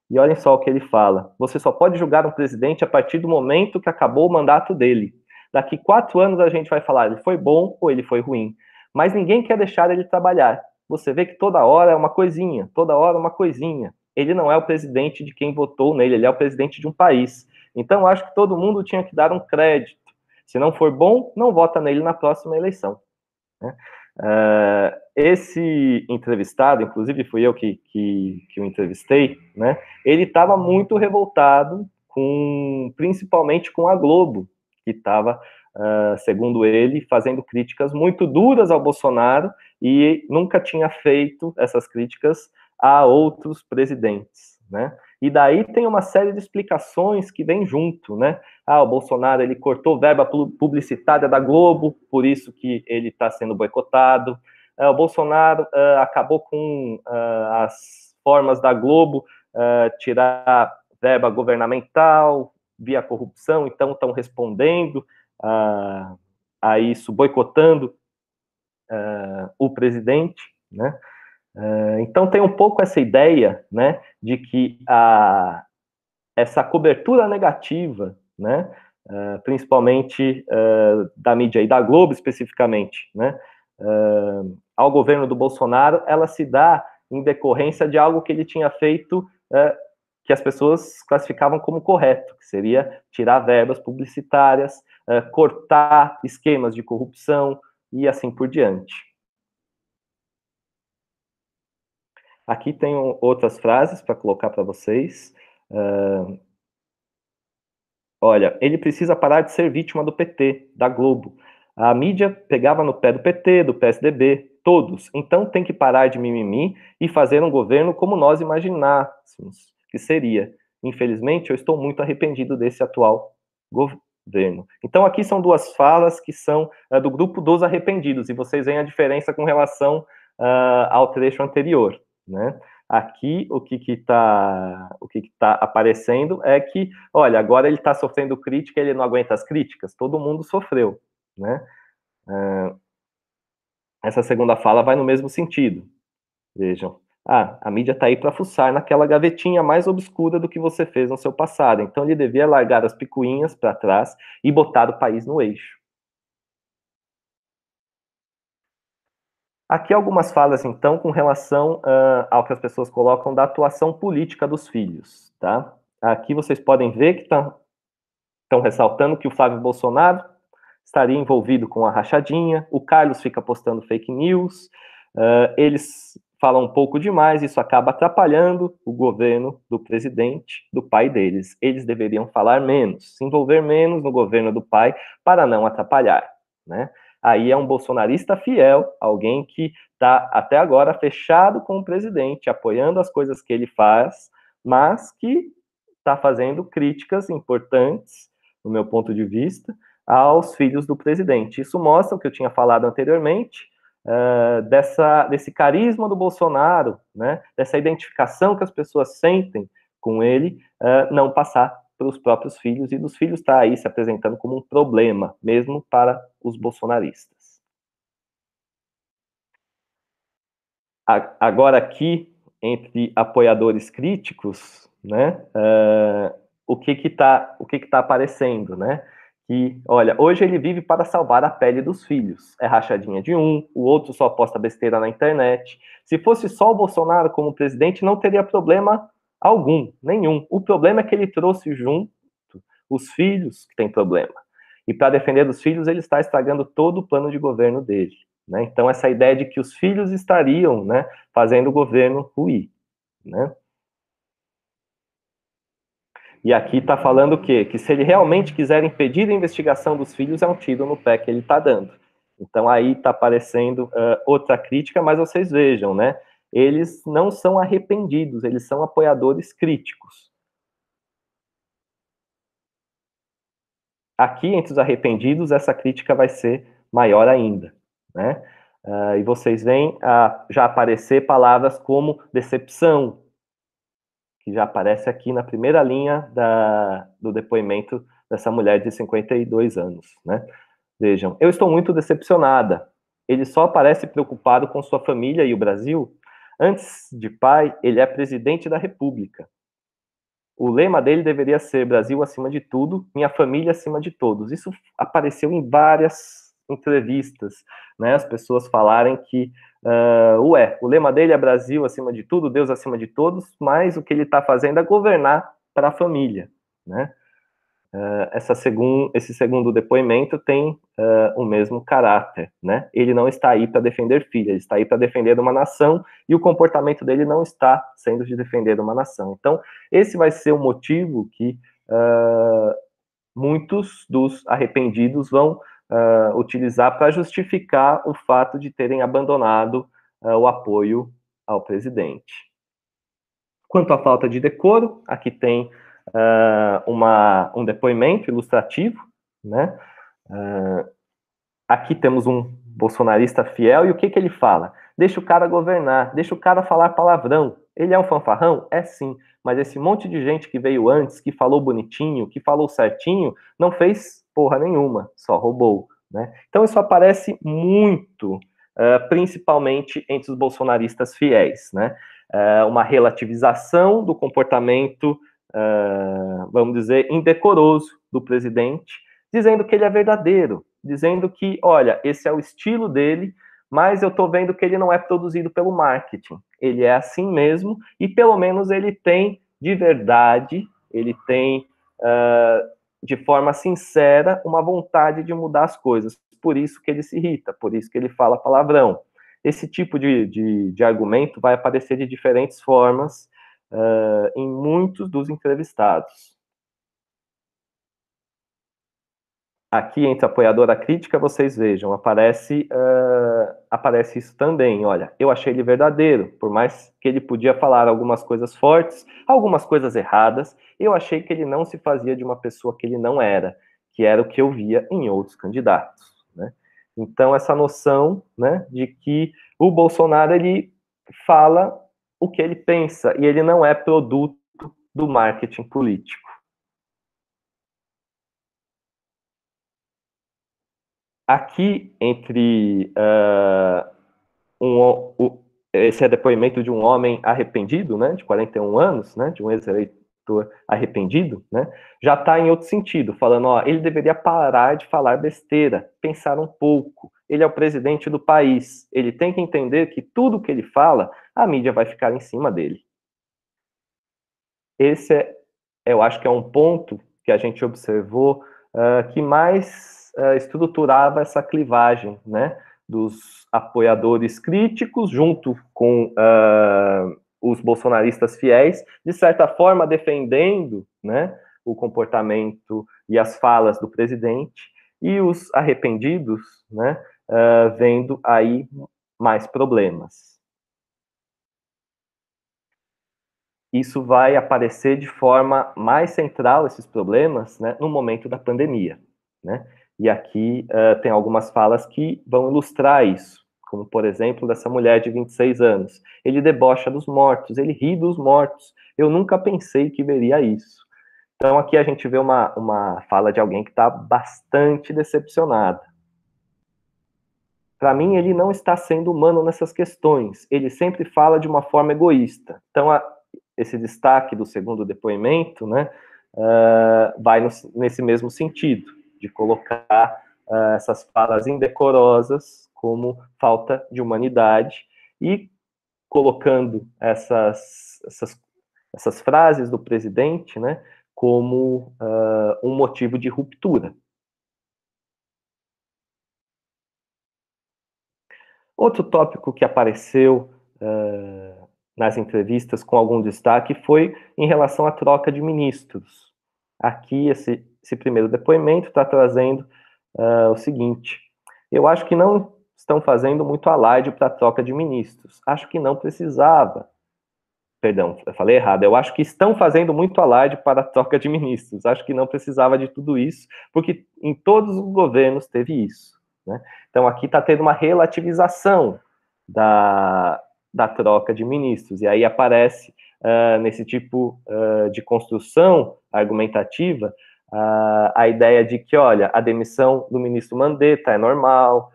E olhem só o que ele fala. Você só pode julgar um presidente a partir do momento que acabou o mandato dele. Daqui 4 anos a gente vai falar, ele foi bom ou ele foi ruim. Mas ninguém quer deixar ele trabalhar. Você vê que toda hora é uma coisinha, toda hora uma coisinha. Ele não é o presidente de quem votou nele, ele é o presidente de um país. Então, eu acho que todo mundo tinha que dar um crédito. Se não for bom, não vota nele na próxima eleição, né? Esse entrevistado, inclusive fui eu que o entrevistei, né? Ele estava muito revoltado principalmente com a Globo, que estava, segundo ele, fazendo críticas muito duras ao Bolsonaro e nunca tinha feito essas críticas a outros presidentes, né? E daí tem uma série de explicações que vem junto, né? O Bolsonaro, ele cortou verba publicitária da Globo, por isso que ele está sendo boicotado. O Bolsonaro acabou com as formas da Globo tirar verba governamental via corrupção, então estão respondendo a isso, boicotando o presidente, né? Então tem um pouco essa ideia, né, de que essa cobertura negativa, né, principalmente da mídia e da Globo especificamente, né, ao governo do Bolsonaro, ela se dá em decorrência de algo que ele tinha feito que as pessoas classificavam como correto, que seria tirar verbas publicitárias, cortar esquemas de corrupção e assim por diante. Aqui tem outras frases para colocar para vocês. Olha, ele precisa parar de ser vítima do PT, da Globo. A mídia pegava no pé do PT, do PSDB, todos. Então tem que parar de mimimi e fazer um governo como nós imaginássemos que seria. Infelizmente, eu estou muito arrependido desse atual governo. Então aqui são duas falas que são do grupo dos arrependidos, e vocês veem a diferença com relação ao trecho anterior, né? Aqui, o que está aparecendo é que, olha, agora ele está sofrendo crítica, ele não aguenta as críticas, todo mundo sofreu, né? Essa segunda fala vai no mesmo sentido. Vejam, a mídia está aí para fuçar naquela gavetinha mais obscura do que você fez no seu passado, então ele devia largar as picuinhas para trás e botar o país no eixo. Aqui algumas falas, então, com relação ao que as pessoas colocam da atuação política dos filhos, tá? Aqui vocês podem ver que estão ressaltando que o Flávio Bolsonaro estaria envolvido com a rachadinha, o Carlos fica postando fake news, eles falam um pouco demais, isso acaba atrapalhando o governo do presidente, do pai deles. Eles deveriam falar menos, se envolver menos no governo do pai, para não atrapalhar, né? Aí é um bolsonarista fiel, alguém que está até agora fechado com o presidente, apoiando as coisas que ele faz, mas que está fazendo críticas importantes, no meu ponto de vista, aos filhos do presidente. Isso mostra o que eu tinha falado anteriormente, desse carisma do Bolsonaro, né, dessa identificação que as pessoas sentem com ele, não passar para os próprios filhos, e dos filhos está aí se apresentando como um problema, mesmo para os bolsonaristas. Agora aqui, entre apoiadores críticos, né, o que está aparecendo, né? Que, olha, hoje ele vive para salvar a pele dos filhos. É rachadinha de um, o outro só posta besteira na internet. Se fosse só o Bolsonaro como presidente, não teria problema algum, nenhum. O problema é que ele trouxe junto os filhos que têm problema. E para defender dos filhos, ele está estragando todo o plano de governo dele, né? Então, essa ideia de que os filhos estariam, né, fazendo o governo ruir, né? E aqui está falando o quê? Que se ele realmente quiser impedir a investigação dos filhos, é um tiro no pé que ele está dando. Então aí está aparecendo outra crítica, mas vocês vejam, né? Eles não são arrependidos, eles são apoiadores críticos. Aqui, entre os arrependidos, essa crítica vai ser maior ainda, né? E vocês veem já aparecer palavras como decepção, que já aparece aqui na primeira linha do depoimento dessa mulher de 52 anos, né? Vejam, eu estou muito decepcionada. Ele só parece preocupado com sua família e o Brasil. Antes de pai, ele é presidente da República. O lema dele deveria ser Brasil acima de tudo, minha família acima de todos. Isso apareceu em várias entrevistas, né? As pessoas falarem que o lema dele é Brasil acima de tudo, Deus acima de todos, mas o que ele está fazendo é governar para a família, né? Esse segundo depoimento tem o mesmo caráter, né? Ele não está aí para defender filha, ele está aí para defender uma nação, e o comportamento dele não está sendo de defender uma nação. Então, esse vai ser o motivo que muitos dos arrependidos vão utilizar para justificar o fato de terem abandonado o apoio ao presidente. Quanto à falta de decoro, aqui tem um depoimento ilustrativo, né? Aqui temos um bolsonarista fiel, e o que ele fala? Deixa o cara governar, deixa o cara falar palavrão. Ele é um fanfarrão? É sim, mas esse monte de gente que veio antes, que falou bonitinho, que falou certinho, não fez porra nenhuma, só roubou, né? Então isso aparece muito, principalmente entre os bolsonaristas fiéis, né? Uma relativização do comportamento, vamos dizer, indecoroso do presidente, dizendo que ele é verdadeiro, dizendo que, olha, esse é o estilo dele, mas eu estou vendo que ele não é produzido pelo marketing. Ele é assim mesmo, e pelo menos ele tem de verdade, ele tem, de forma sincera, uma vontade de mudar as coisas. Por isso que ele se irrita, por isso que ele fala palavrão. esse tipo de argumento vai aparecer de diferentes formas em muitos dos entrevistados. Aqui, entre apoiadora crítica, vocês vejam, aparece isso também. Olha, eu achei ele verdadeiro, por mais que ele podia falar algumas coisas fortes, algumas coisas erradas, eu achei que ele não se fazia de uma pessoa que ele não era, que era o que eu via em outros candidatos, né? Então, essa noção, né, de que o Bolsonaro, ele fala o que ele pensa, e ele não é produto do marketing político. Aqui, entre esse é depoimento de um homem arrependido, né, de 41 anos, né, de um ex-eleitor arrependido, né, já está em outro sentido, falando, ó, ele deveria parar de falar besteira, pensar um pouco, ele é o presidente do país, ele tem que entender que tudo que ele fala, a mídia vai ficar em cima dele. Esse eu acho que é um ponto que a gente observou que mais estruturava essa clivagem, né, dos apoiadores críticos junto com os bolsonaristas fiéis, de certa forma defendendo, né, o comportamento e as falas do presidente, e os arrependidos, né, vendo aí mais problemas. Isso vai aparecer de forma mais central, esses problemas, né, no momento da pandemia, né? E aqui tem algumas falas que vão ilustrar isso, como, por exemplo, dessa mulher de 26 anos. Ele debocha dos mortos, ele ri dos mortos. Eu nunca pensei que veria isso. Então, aqui a gente vê uma fala de alguém que está bastante decepcionada. Para mim, ele não está sendo humano nessas questões. Ele sempre fala de uma forma egoísta. Então, esse destaque do segundo depoimento, né, vai nesse mesmo sentido, de colocar essas falas indecorosas como falta de humanidade e colocando essas frases do presidente, né, como um motivo de ruptura. Outro tópico que apareceu nas entrevistas com algum destaque foi em relação à troca de ministros. Aqui, esse primeiro depoimento está trazendo o seguinte: eu acho que não estão fazendo muito alarde para a troca de ministros. Acho que não precisava. Perdão, eu falei errado. Eu acho que estão fazendo muito alarde para a troca de ministros. Acho que não precisava de tudo isso, porque em todos os governos teve isso, né? Então, aqui está tendo uma relativização da troca de ministros. E aí aparece, nesse tipo de construção argumentativa, a ideia de que, olha, a demissão do ministro Mandetta é normal,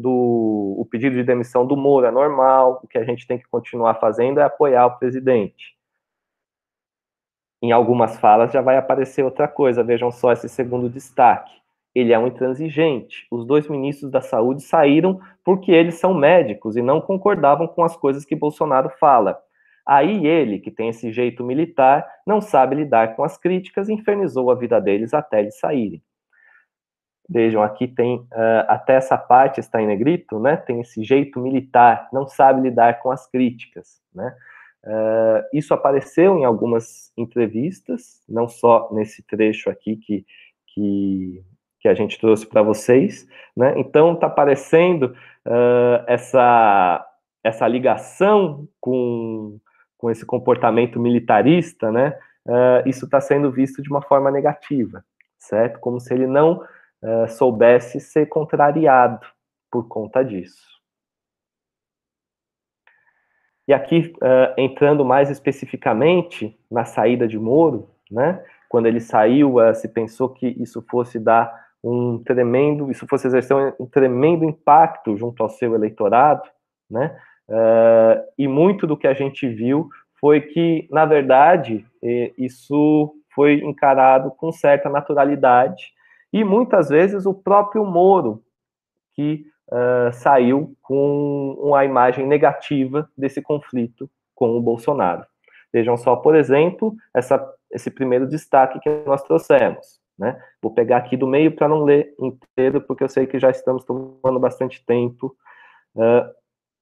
o pedido de demissão do Moro é normal, o que a gente tem que continuar fazendo é apoiar o presidente. Em algumas falas já vai aparecer outra coisa, vejam só esse segundo destaque. Ele é um intransigente. Os dois ministros da saúde saíram porque eles são médicos e não concordavam com as coisas que Bolsonaro fala. Aí ele, que tem esse jeito militar, não sabe lidar com as críticas e infernizou a vida deles até eles saírem. Vejam, aqui tem, até essa parte está em negrito, né? Tem esse jeito militar, não sabe lidar com as críticas, né? Isso apareceu em algumas entrevistas, não só nesse trecho aqui que a gente trouxe para vocês, né? Então está aparecendo essa ligação com esse comportamento militarista, né? Isso está sendo visto de uma forma negativa, certo? Como se ele não soubesse ser contrariado por conta disso. E aqui, entrando mais especificamente na saída de Moro, né, quando ele saiu, se pensou que isso fosse dar isso fosse exercer um tremendo impacto junto ao seu eleitorado, né, e muito do que a gente viu foi que, na verdade, isso foi encarado com certa naturalidade, e muitas vezes o próprio Moro que saiu com uma imagem negativa desse conflito com o Bolsonaro. Vejam só, por exemplo, esse primeiro destaque que nós trouxemos, né? Vou pegar aqui do meio para não ler inteiro, porque eu sei que já estamos tomando bastante tempo.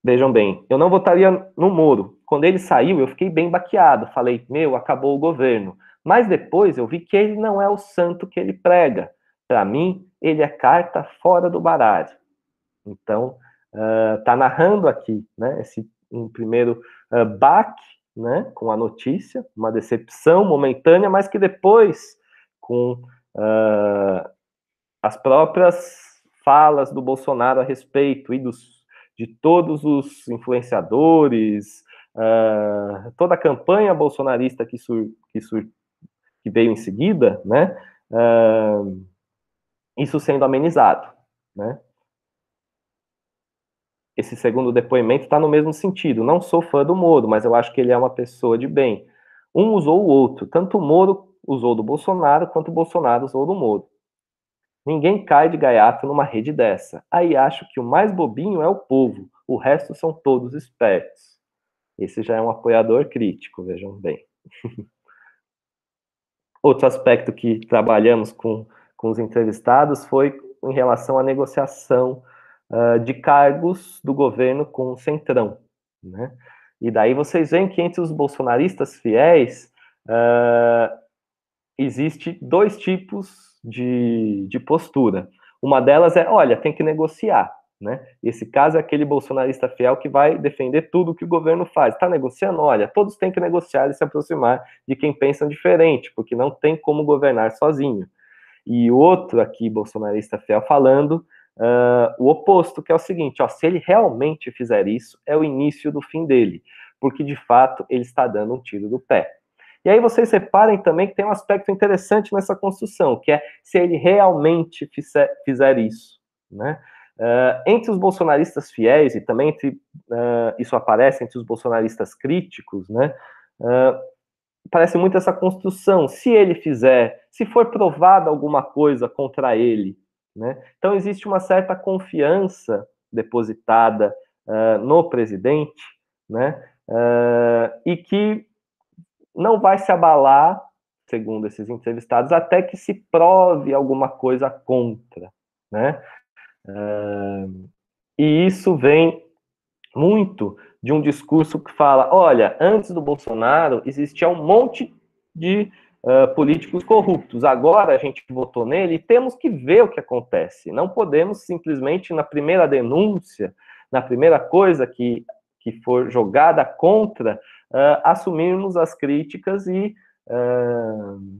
Vejam bem, eu não votaria no Moro. Quando ele saiu, eu fiquei bem baqueado. Falei, meu, acabou o governo. Mas depois eu vi que ele não é o santo que ele prega. Para mim, ele é carta fora do baralho. Então, está narrando aqui, né, esse um primeiro baque, né, com a notícia, uma decepção momentânea, mas que depois, com as próprias falas do Bolsonaro a respeito e de todos os influenciadores, toda a campanha bolsonarista que veio em seguida, né, isso sendo amenizado, né? Esse segundo depoimento está no mesmo sentido. Não sou fã do Moro, mas eu acho que ele é uma pessoa de bem. Um usou o outro. Tanto o Moro usou do Bolsonaro, quanto o Bolsonaro usou do Moro. Ninguém cai de gaiato numa rede dessa. Aí acho que o mais bobinho é o povo. O resto são todos espertos. Esse já é um apoiador crítico, vejam bem. Outro aspecto que trabalhamos com os entrevistados foi em relação à negociação de cargos do governo com o Centrão, né? E daí vocês veem que entre os bolsonaristas fiéis existe dois tipos de postura. Uma delas é, olha, tem que negociar, né? Esse caso é aquele bolsonarista fiel que vai defender tudo que o governo faz. Está negociando? Olha, todos têm que negociar e se aproximar de quem pensa diferente, porque não tem como governar sozinho. E outro aqui, bolsonarista fiel, falando o oposto, que é o seguinte, ó, se ele realmente fizer isso, é o início do fim dele, porque de fato ele está dando um tiro do pé. E aí vocês reparem também que tem um aspecto interessante nessa construção, que é se ele realmente fizer isso, né? Entre os bolsonaristas fiéis, e também isso aparece entre os bolsonaristas críticos, né? Parece muito essa construção. Se ele fizer, se for provada alguma coisa contra ele, né? Então existe uma certa confiança depositada no presidente, né? E que não vai se abalar, segundo esses entrevistados, até que se prove alguma coisa contra, né? E isso vem muito de um discurso que fala, olha, antes do Bolsonaro existia um monte de políticos corruptos, agora a gente votou nele e temos que ver o que acontece. Não podemos simplesmente, na primeira denúncia, na primeira coisa que for jogada contra, assumirmos as críticas e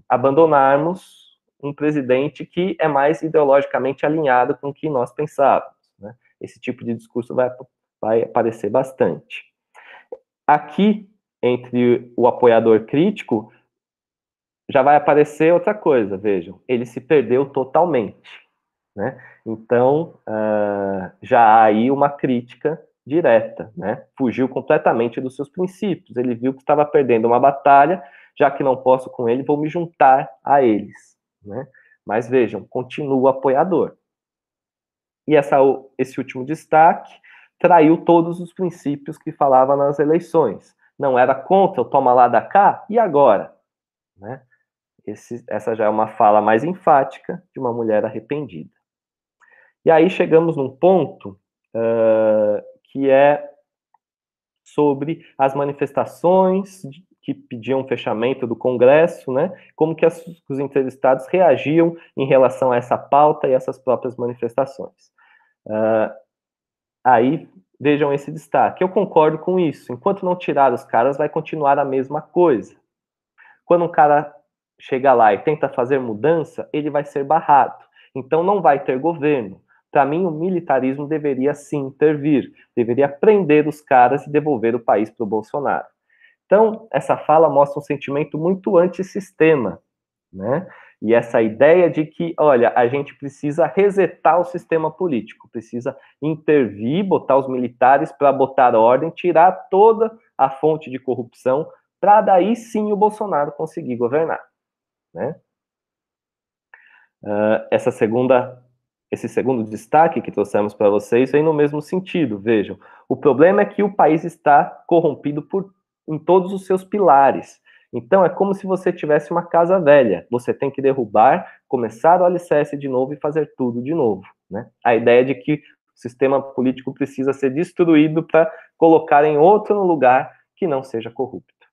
abandonarmos um presidente que é mais ideologicamente alinhado com o que nós pensávamos, né? Esse tipo de discurso vai aparecer bastante. Aqui, entre o apoiador crítico, já vai aparecer outra coisa, vejam, ele se perdeu totalmente, né? Então, já há aí uma crítica direta, né? Fugiu completamente dos seus princípios, ele viu que estava perdendo uma batalha, já que não posso com ele, vou me juntar a eles, né? Mas vejam, continua apoiador. E esse último destaque traiu todos os princípios que falava nas eleições. Não era contra o toma lá da cá, e agora? Né? Essa já é uma fala mais enfática de uma mulher arrependida. E aí chegamos num ponto que é sobre as manifestações que pediam o fechamento do Congresso, né? Como que os entrevistados reagiam em relação a essa pauta e essas próprias manifestações. Aí vejam esse destaque. Eu concordo com isso. Enquanto não tirar os caras, vai continuar a mesma coisa. Quando um cara chega lá e tenta fazer mudança, ele vai ser barrado. Então não vai ter governo. Para mim, o militarismo deveria sim intervir, deveria prender os caras e devolver o país para o Bolsonaro. Então, essa fala mostra um sentimento muito antissistema, né? E essa ideia de que, olha, a gente precisa resetar o sistema político, precisa intervir, botar os militares para botar ordem, tirar toda a fonte de corrupção, para daí sim o Bolsonaro conseguir governar, né? Esse segundo destaque que trouxemos para vocês vem no mesmo sentido, vejam. O problema é que o país está corrompido em todos os seus pilares. Então, é como se você tivesse uma casa velha. Você tem que derrubar, começar o alicerce de novo e fazer tudo de novo, né? A ideia de que O sistema político precisa ser destruído para colocar em outro lugar que não seja corrupto.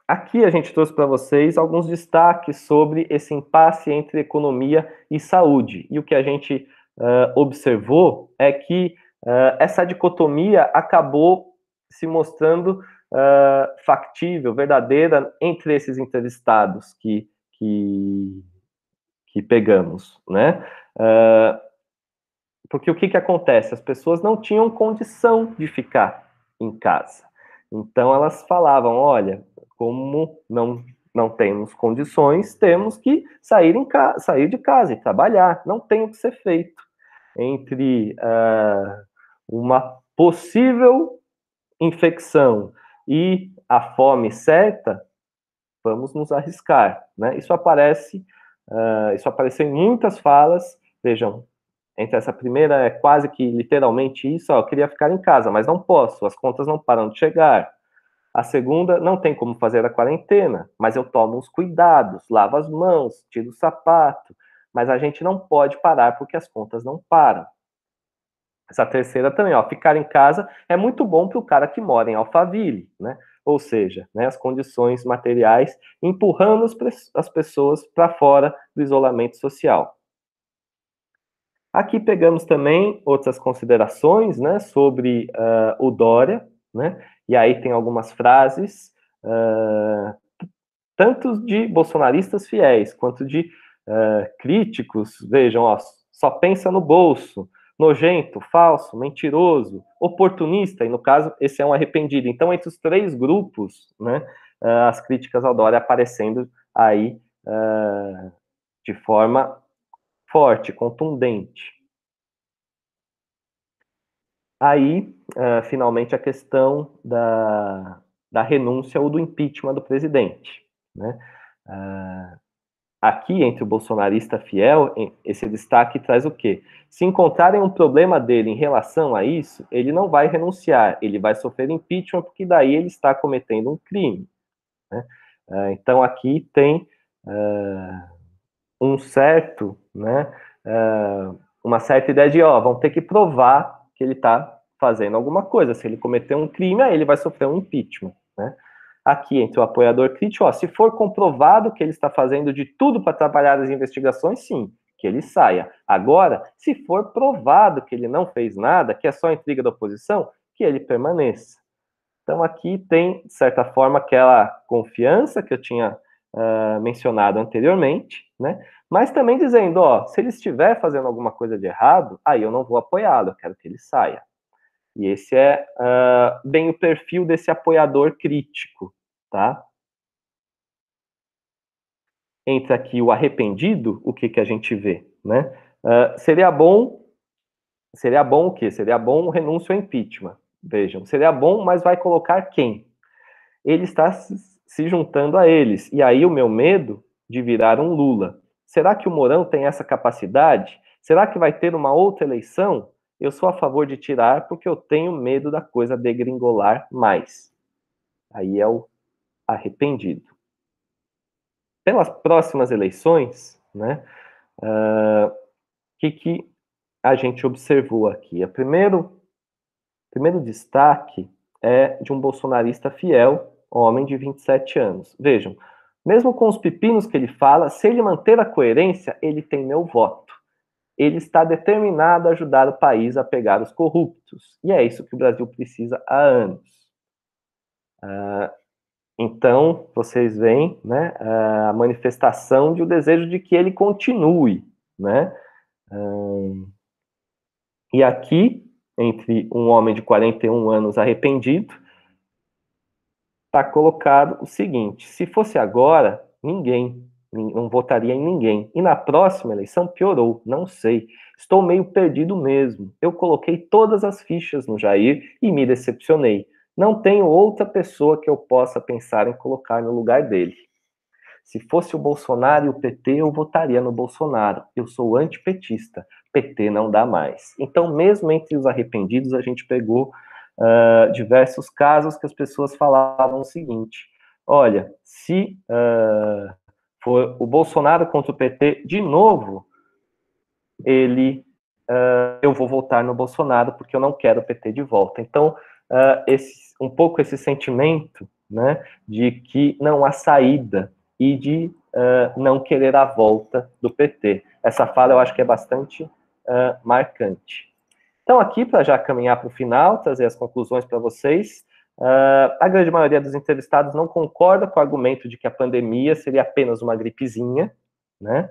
Aqui a gente trouxe para vocês alguns destaques sobre esse impasse entre economia e saúde. E o que a gente observou é que essa dicotomia acabou se mostrando factível, verdadeira, entre esses entrevistados que pegamos, né? Porque o que acontece? As pessoas não tinham condição de ficar em casa. Então elas falavam, olha, como não temos condições, temos que sair de casa e trabalhar. Não tem o que ser feito. Entre uma possível infecção e a fome certa, vamos nos arriscar, né? Isso apareceu em muitas falas. Vejam, entre essa primeira é quase que literalmente isso, eu queria ficar em casa, mas não posso, as contas não param de chegar. A segunda, não tem como fazer a quarentena, mas eu tomo os cuidados, lavo as mãos, tiro o sapato, mas a gente não pode parar porque as contas não param. Essa terceira também, ficar em casa é muito bom para o cara que mora em Alphaville, né? Ou seja, né, as condições materiais empurrando as pessoas para fora do isolamento social. Aqui pegamos também outras considerações, né, sobre o Dória, né? E aí tem algumas frases, tanto de bolsonaristas fiéis quanto de críticos. Vejam, só pensa no bolso, nojento, falso, mentiroso, oportunista, e no caso, esse é um arrependido. Então, entre os três grupos, né, as críticas ao Dória aparecendo aí de forma forte, contundente. Aí, finalmente, a questão da renúncia ou do impeachment do presidente, né? Aqui, entre o bolsonarista fiel, esse destaque traz o quê? Se encontrarem um problema dele em relação a isso, ele não vai renunciar, ele vai sofrer impeachment, porque daí ele está cometendo um crime, né? Então, aqui tem um certo, né, uma certa ideia de, vão ter que provar que ele está fazendo alguma coisa. Se ele cometer um crime, aí ele vai sofrer um impeachment, né? Aqui, entre o apoiador crítico, se for comprovado que ele está fazendo de tudo para atrapalhar as investigações, sim, que ele saia. Agora, se for provado que ele não fez nada, que é só intriga da oposição, que ele permaneça. Então, aqui tem, de certa forma, aquela confiança que eu tinha mencionado anteriormente, né? Mas também dizendo, se ele estiver fazendo alguma coisa de errado, aí eu não vou apoiá-lo, eu quero que ele saia. E esse é bem o perfil desse apoiador crítico, tá? Entra aqui o arrependido, o que a gente vê, né? Seria bom o quê? Seria bom o renúncio ao impeachment. Vejam, seria bom, mas vai colocar quem? Ele está se juntando a eles. E aí o meu medo de virar um Lula. Será que o Mourão tem essa capacidade? Será que vai ter uma outra eleição? Eu sou a favor de tirar porque eu tenho medo da coisa degringolar mais. Aí é o arrependido. Pelas próximas eleições, né, que a gente observou aqui? O primeiro destaque é de um bolsonarista fiel, homem de 27 anos. Vejam, mesmo com os pepinos que ele fala, se ele manter a coerência, ele tem meu voto. Ele está determinado a ajudar o país a pegar os corruptos. E é isso que o Brasil precisa há anos. Então, vocês veem, né, a manifestação de um desejo de que ele continue, né? E aqui, entre um homem de 41 anos arrependido, está colocado o seguinte: se fosse agora, ninguém não votaria em ninguém. E na próxima eleição piorou, não sei. Estou meio perdido mesmo. Eu coloquei todas as fichas no Jair e me decepcionei. Não tenho outra pessoa que eu possa pensar em colocar no lugar dele. Se fosse o Bolsonaro e o PT, eu votaria no Bolsonaro. Eu sou antipetista. PT não dá mais. Então, mesmo entre os arrependidos, a gente pegou diversos casos que as pessoas falavam o seguinte: olha, se for o Bolsonaro contra o PT de novo, eu vou votar no Bolsonaro porque eu não quero o PT de volta. Então, um pouco esse sentimento, né, de que não há saída e de não querer a volta do PT. Essa fala eu acho que é bastante marcante. Então, aqui, para já caminhar para o final, trazer as conclusões para vocês, a grande maioria dos entrevistados não concorda com o argumento de que a pandemia seria apenas uma gripezinha, né?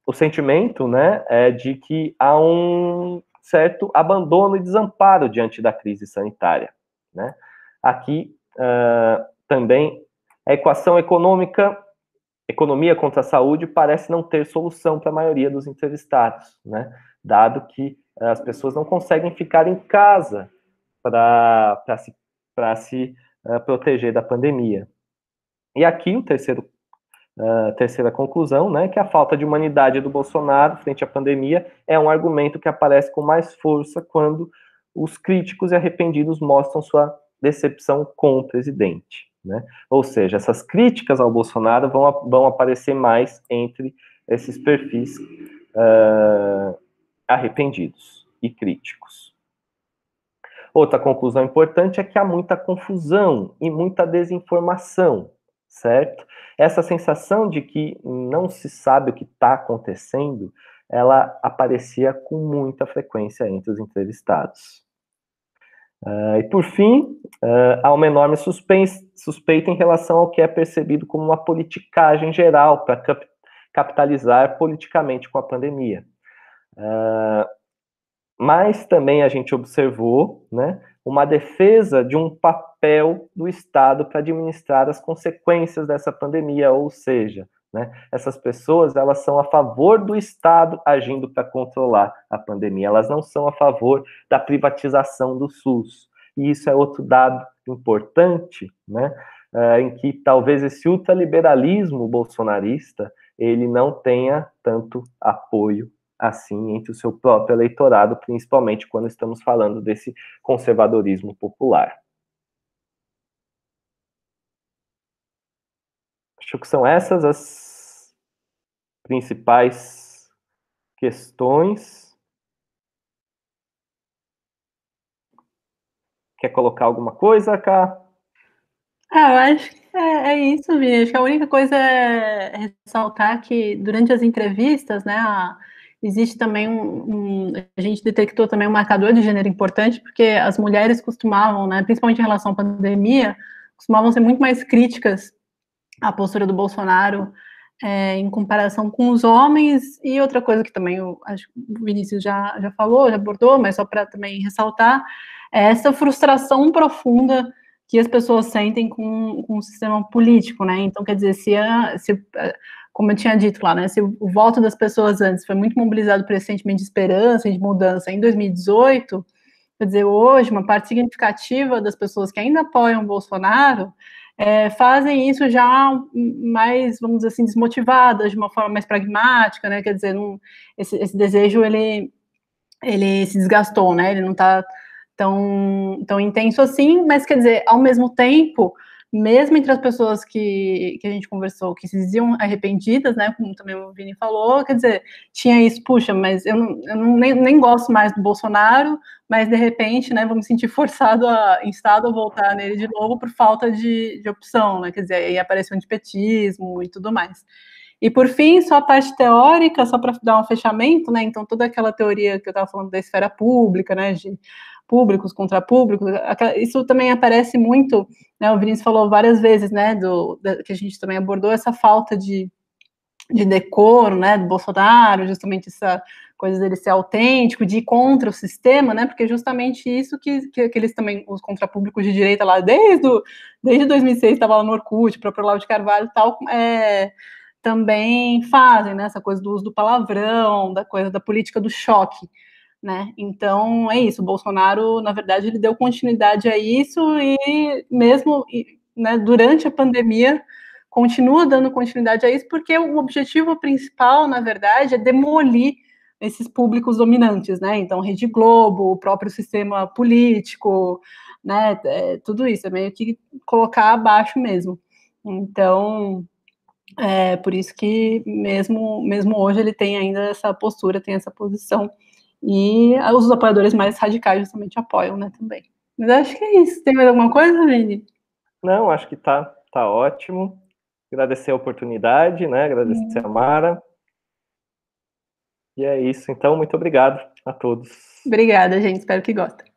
O sentimento, né, é de que há um certo abandono e desamparo diante da crise sanitária, né? Aqui, também, a equação economia contra a saúde parece não ter solução para a maioria dos entrevistados, né? Dado que as pessoas não conseguem ficar em casa para se proteger da pandemia. E aqui a terceira conclusão, né, que a falta de humanidade do Bolsonaro frente à pandemia é um argumento que aparece com mais força quando os críticos e arrependidos mostram sua decepção com o presidente, né? Ou seja, essas críticas ao Bolsonaro vão aparecer mais entre esses perfis arrependidos e críticos. Outra conclusão importante é que há muita confusão e muita desinformação, certo? Essa sensação de que não se sabe o que está acontecendo, ela aparecia com muita frequência entre os entrevistados. E por fim, há uma enorme suspeita em relação ao que é percebido como uma politicagem geral para capitalizar politicamente com a pandemia. Mas também a gente observou, né, uma defesa de um papel do Estado para administrar as consequências dessa pandemia, ou seja, né, essas pessoas elas são a favor do Estado agindo para controlar a pandemia, elas não são a favor da privatização do SUS. E isso é outro dado importante, né, em que talvez esse ultraliberalismo bolsonarista ele não tenha tanto apoio assim entre o seu próprio eleitorado, principalmente quando estamos falando desse conservadorismo popular. Acho que são essas as principais questões. Quer colocar alguma coisa, Cá? Eu acho que é isso, Vini. Acho que a única coisa é ressaltar que durante as entrevistas, né, existe também a gente detectou também um marcador de gênero importante, porque as mulheres costumavam, né, principalmente em relação à pandemia, costumavam ser muito mais críticas à postura do Bolsonaro em comparação com os homens. E outra coisa que também eu acho que o Vinícius já falou, já abordou, mas só para também ressaltar, é essa frustração profunda que as pessoas sentem com o sistema político, né? Então, quer dizer, como eu tinha dito lá, né, se o voto das pessoas antes foi muito mobilizado por esse sentimento de esperança e de mudança em 2018, quer dizer, hoje, uma parte significativa das pessoas que ainda apoiam o Bolsonaro fazem isso já mais, vamos dizer assim, desmotivadas, de uma forma mais pragmática, né? Quer dizer, esse desejo, ele se desgastou, né? Ele não está tão intenso assim, mas quer dizer, ao mesmo tempo, mesmo entre as pessoas que a gente conversou, que se diziam arrependidas, né, como também o Vini falou, quer dizer, tinha isso, puxa, mas eu nem gosto mais do Bolsonaro, mas de repente, né, vou me sentir instado a votar nele de novo por falta de opção, né, quer dizer, aí apareceu o antipetismo e tudo mais. E por fim, só a parte teórica, só para dar um fechamento, né, então toda aquela teoria que eu estava falando da esfera pública, né, de públicos contra públicos, isso também aparece muito, né, o Vinícius falou várias vezes, né, que a gente também abordou essa falta de decoro, né, do Bolsonaro, justamente essa coisa dele ser autêntico, de ir contra o sistema, né, porque justamente isso que eles também, os contrapúblicos de direita lá, desde 2006, estava lá no Orkut, o próprio Olavo de Carvalho e tal, também fazem, né, essa coisa do uso do palavrão, da coisa da política do choque, né? Então é isso, o Bolsonaro, na verdade, ele deu continuidade a isso e mesmo, né, durante a pandemia continua dando continuidade a isso, porque o objetivo principal, na verdade, é demolir esses públicos dominantes, né? Então, Rede Globo, o próprio sistema político, né? Tudo isso, é meio que colocar abaixo mesmo. Então, Por isso que mesmo hoje ele tem ainda essa postura, tem essa posição, e os apoiadores mais radicais justamente apoiam, né, também. Mas acho que é isso. Tem mais alguma coisa, Vini? Não, acho que tá ótimo. Agradecer a oportunidade, né? Agradecer a Mara. E é isso. Então, muito obrigado a todos. Obrigada, gente. Espero que gostem.